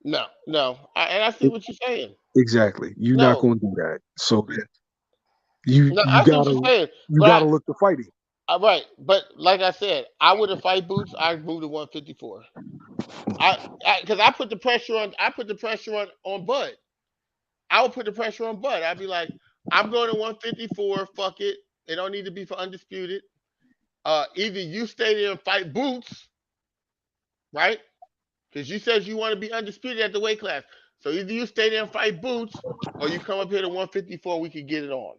no, no. And I see what you're saying. Exactly. You're not No, going to do that. So then you no, you I see what you're gotta saying. you But gotta look to fighting. right. But like I said, I wouldn't fight Boots. I'd move to 154. I because I put the pressure on. I put the pressure on Bud. I would put the pressure on Bud. I'd be like, I'm going to 154. Fuck it. It don't need to be for undisputed. Either you stay there and fight Boots, right? Because you said you want to be undisputed at the weight class. So either you stay there and fight Boots, or you come up here to 154. We can get it on.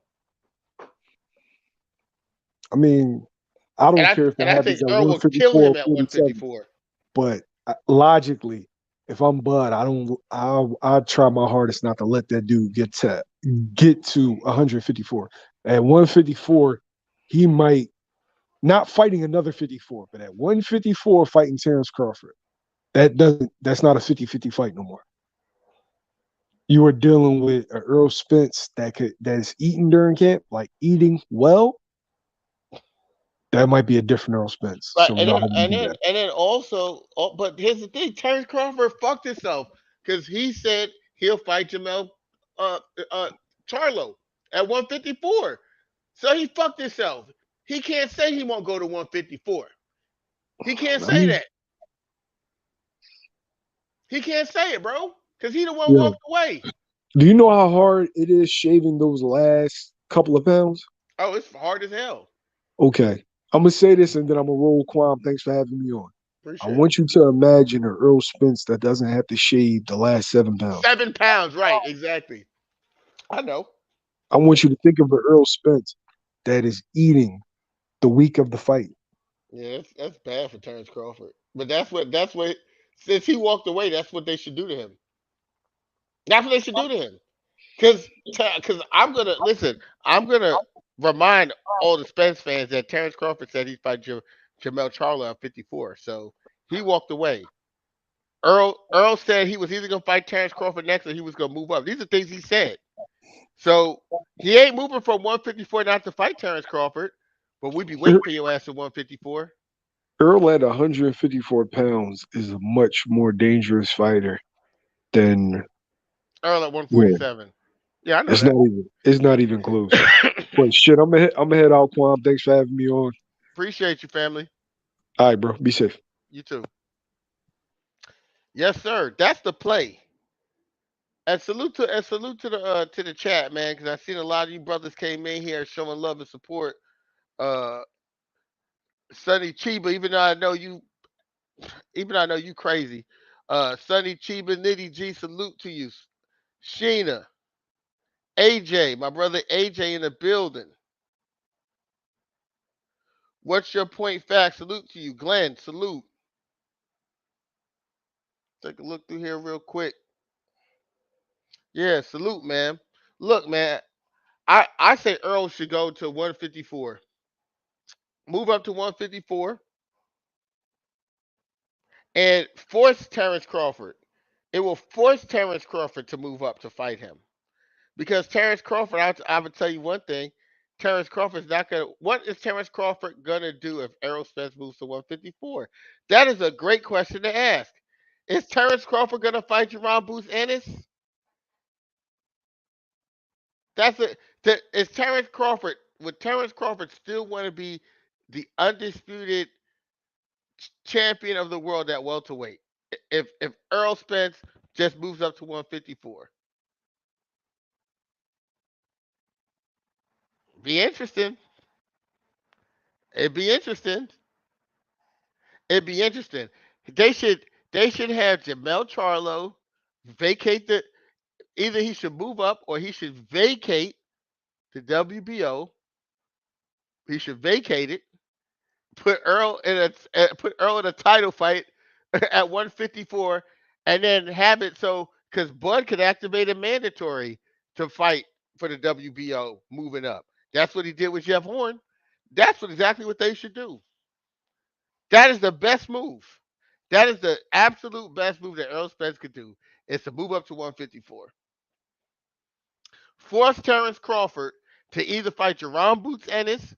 I mean, I And don't I care if it and I happens think at Earl will kill 154 or him at 47, 154. but logically, if I'm Bud, I don't. I try my hardest not to let that dude get to 154. At 154, he might not fighting another 54, but at 154 fighting Terrence Crawford, that's not a 50-50 fight no more. You are dealing with an Earl Spence that is eating during camp, like eating well. That might be a different Earl Spence. Right, So no, I wouldn't do that. and then also, but here's the thing: Terrence Crawford fucked himself because he said he'll fight Jamel uh, uh, Charlo at 154. So he fucked himself. He can't say he won't go to 154. He can't I say mean, that. He can't say it, bro, because he the one yeah. walked away. Do you know how hard it is shaving those last couple of pounds? Oh, it's hard as hell. Okay. I'm gonna say this and then I'm gonna roll Quam. Thanks for having me on. I Appreciate it. want you to imagine an Earl Spence that doesn't have to shave the last 7 pounds. 7 pounds, right? Exactly. I know. I want you to think of an Earl Spence that is eating the week of the fight. Yeah, that's bad for Terrence Crawford. But that's what since he walked away, that's what they should do to him. That's what they should do to him. Because I'm gonna listen. I'm gonna remind all the Spence fans that Terrence Crawford said he'd fight Jamel Charlo at 54. So he walked away. Earl said he was either gonna fight Terrence Crawford next or he was gonna move up. These are things he said. So he ain't moving from 154 not to fight Terrence Crawford, but we'd be waiting for your ass at 154. Earl at 154 pounds is a much more dangerous fighter than Earl at where 147. Yeah, I know that. it's not even close. But shit, I'm gonna head out, Quam. Thanks for having me on. Appreciate you, family. All right, bro. Be safe. You too. Yes, sir. That's the play. And salute to the chat, man, because I seen a lot of you brothers came in here showing love and support. Uh, Sonny Chiba, even though I know you crazy. Sonny Chiba, Nitty G, salute to you. Sheena, AJ, my brother AJ in the building. What's your point fact? Salute to you. Glenn, salute. Take a look through here real quick. Yeah, salute, man. Look, man, I say Earl should go to 154. Move up to 154 and force Terrence Crawford. It will force Terrence Crawford to move up to fight him. Because Terrence Crawford, I would tell you one thing. Terrence Crawford's not gonna. What is Terrence Crawford gonna do if Errol Spence moves to 154? That is a great question to ask. Is Terrence Crawford gonna fight Jerron Booth Ennis? That's it. Is Terrence Crawford? Would Terrence Crawford still want to be the undisputed champion of the world at welterweight? If Errol Spence just moves up to 154, be interesting. It'd be interesting. It'd be interesting. They should they should have Jamel Charlo vacate the either he should move up or he should vacate the WBO. He should vacate it. Put Earl in a title fight at 154, and then have it so because Bud could activate a mandatory to fight for the WBO moving up. That's what he did with Jeff Horn. Exactly what they should do. That is the best move. That is the absolute best move that Earl Spence could do is to move up to 154. Force Terrence Crawford to either fight Jerron Boots Ennis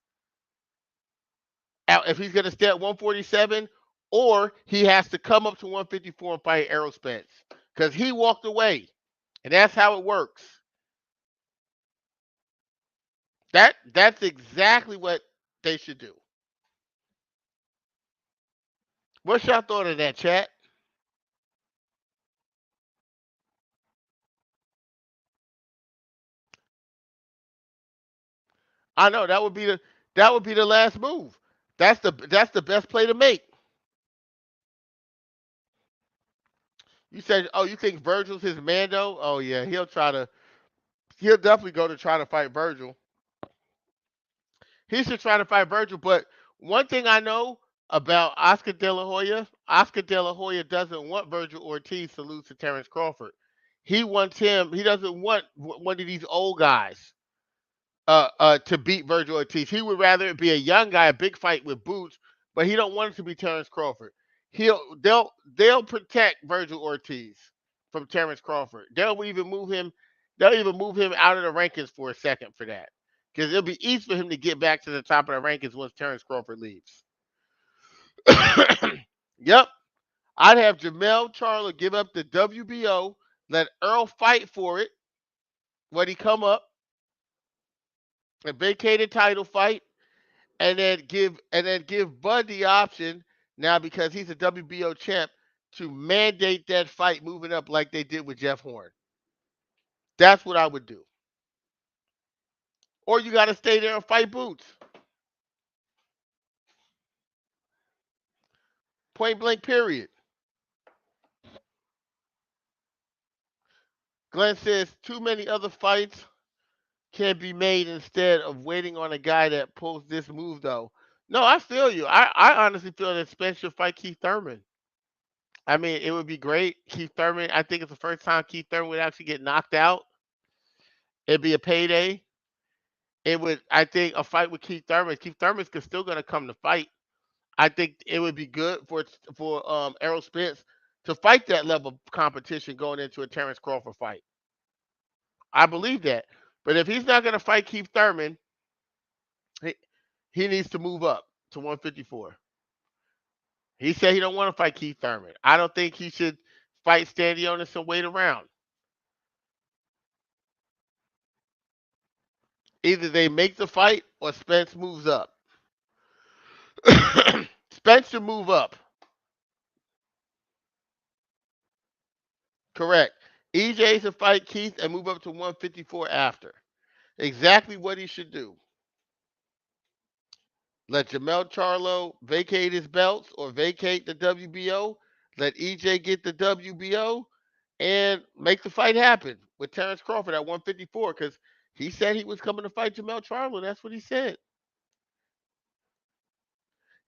if he's going to stay at 147, or he has to come up to 154 and fight Errol Spence because he walked away, and that's how it works. That's exactly what they should do. What's y'all thought of that, chat? I know that would be the last move. That's the best play to make. You said, oh, you think Virgil's his Mando? Oh yeah, he'll definitely go to try to fight Virgil. He should try to fight Virgil. But one thing I know about Oscar De La Hoya doesn't want Virgil Ortiz to lose to Terrence Crawford. He wants him. He doesn't want one of these old guys to beat Virgil Ortiz. He would rather it be a young guy, a big fight with boots, but he don't want it to be Terrence Crawford. They'll protect Virgil Ortiz from Terrence Crawford. They'll even move him out of the rankings for a second for that. Because it'll be easy for him to get back to the top of the rankings once Terrence Crawford leaves. Yep. I'd have Jamel Charlo give up the WBO, let Earl fight for it when he come up, a vacated title fight, and then give Bud the option now because he's a WBO champ to mandate that fight moving up like they did with Jeff Horn. That's what I would do. Or you got to stay there and fight Boots. Point blank. Period. Glenn says too many other fights can be made instead of waiting on a guy that pulls this move though. No, I feel you. I honestly feel that Spence should fight Keith Thurman. I mean, it would be great. Keith Thurman, I think it's the first time Keith Thurman would actually get knocked out. It'd be a payday. It would, I think, a fight with Keith Thurman. Keith Thurman's still going to come to fight. I think it would be good for Errol Spence to fight that level of competition going into a Terrence Crawford fight. I believe that. But if he's not going to fight Keith Thurman, he, he needs to move up to 154. He said he don't want to fight Keith Thurman. I don't think he should fight Stanionis and wait around. Either they make the fight or Spence moves up. Spence should move up. Correct. EJ should fight Keith and move up to 154 after. Exactly what he should do. Let Jamel Charlo vacate his belts or vacate the WBO. Let EJ get the WBO and make the fight happen with Terrence Crawford at 154 because he said he was coming to fight Jamel Charlo. That's what he said.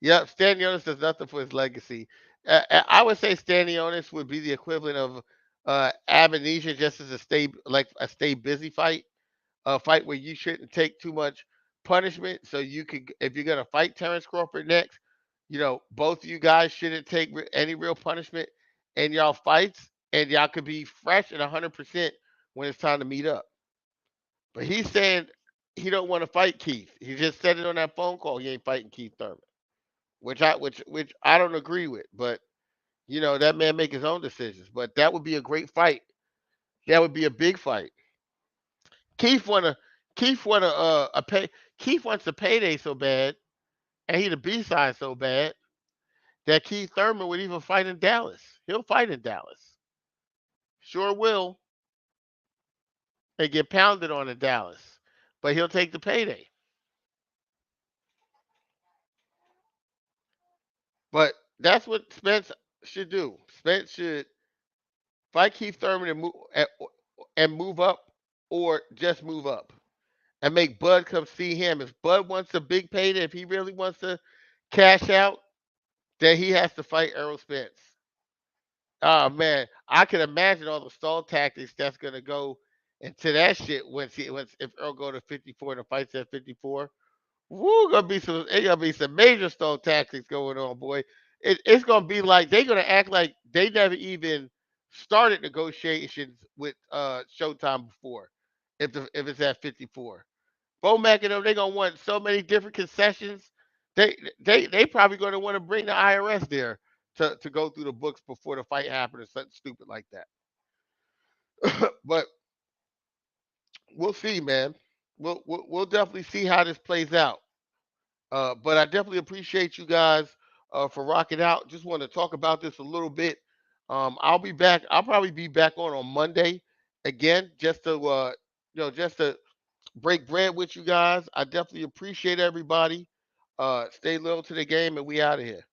Yep, Stanionis does nothing for his legacy. I would say Stanionis would be the equivalent of Amnesia, just as a stay busy fight, a fight where you shouldn't take too much punishment. So you could, if you're gonna fight Terrence Crawford next, both of you guys shouldn't take any real punishment in y'all fights, and y'all could be fresh and 100% when it's time to meet up. But he's saying he don't want to fight Keith. He just said it on that phone call. He ain't fighting Keith Thurman, which I don't agree with. But that man make his own decisions. But that would be a great fight. That would be a big fight. Keith wanna Keith wanna a pay Keith wants a payday so bad, and he the B side so bad that Keith Thurman would even fight in Dallas. He'll fight in Dallas. Sure will, and get pounded on in Dallas. But he'll take the payday. But that's what Spence should do. Spence should fight Keith Thurman and move up, or just move up and make Bud come see him. If Bud wants a big payday, if he really wants to cash out, then he has to fight Errol Spence. Oh man, I can imagine all the stall tactics that's gonna go into that shit once if Earl go to 54 and the fight's at 54. Woo, gonna be some major stall tactics going on, boy. It's gonna be like they're gonna act like they never even started negotiations with Showtime before. If it's at 54. Bomac and them, they gonna want so many different concessions. They probably gonna want to bring the IRS there to go through the books before the fight happened or something stupid like that. But we'll see, man. We'll definitely see how this plays out. But I definitely appreciate you guys for rocking out. Just want to talk about this a little bit. I'll be back. I'll probably be back on Monday again, just to break bread with you guys. I definitely appreciate everybody. Stay loyal to the game, and we out of here.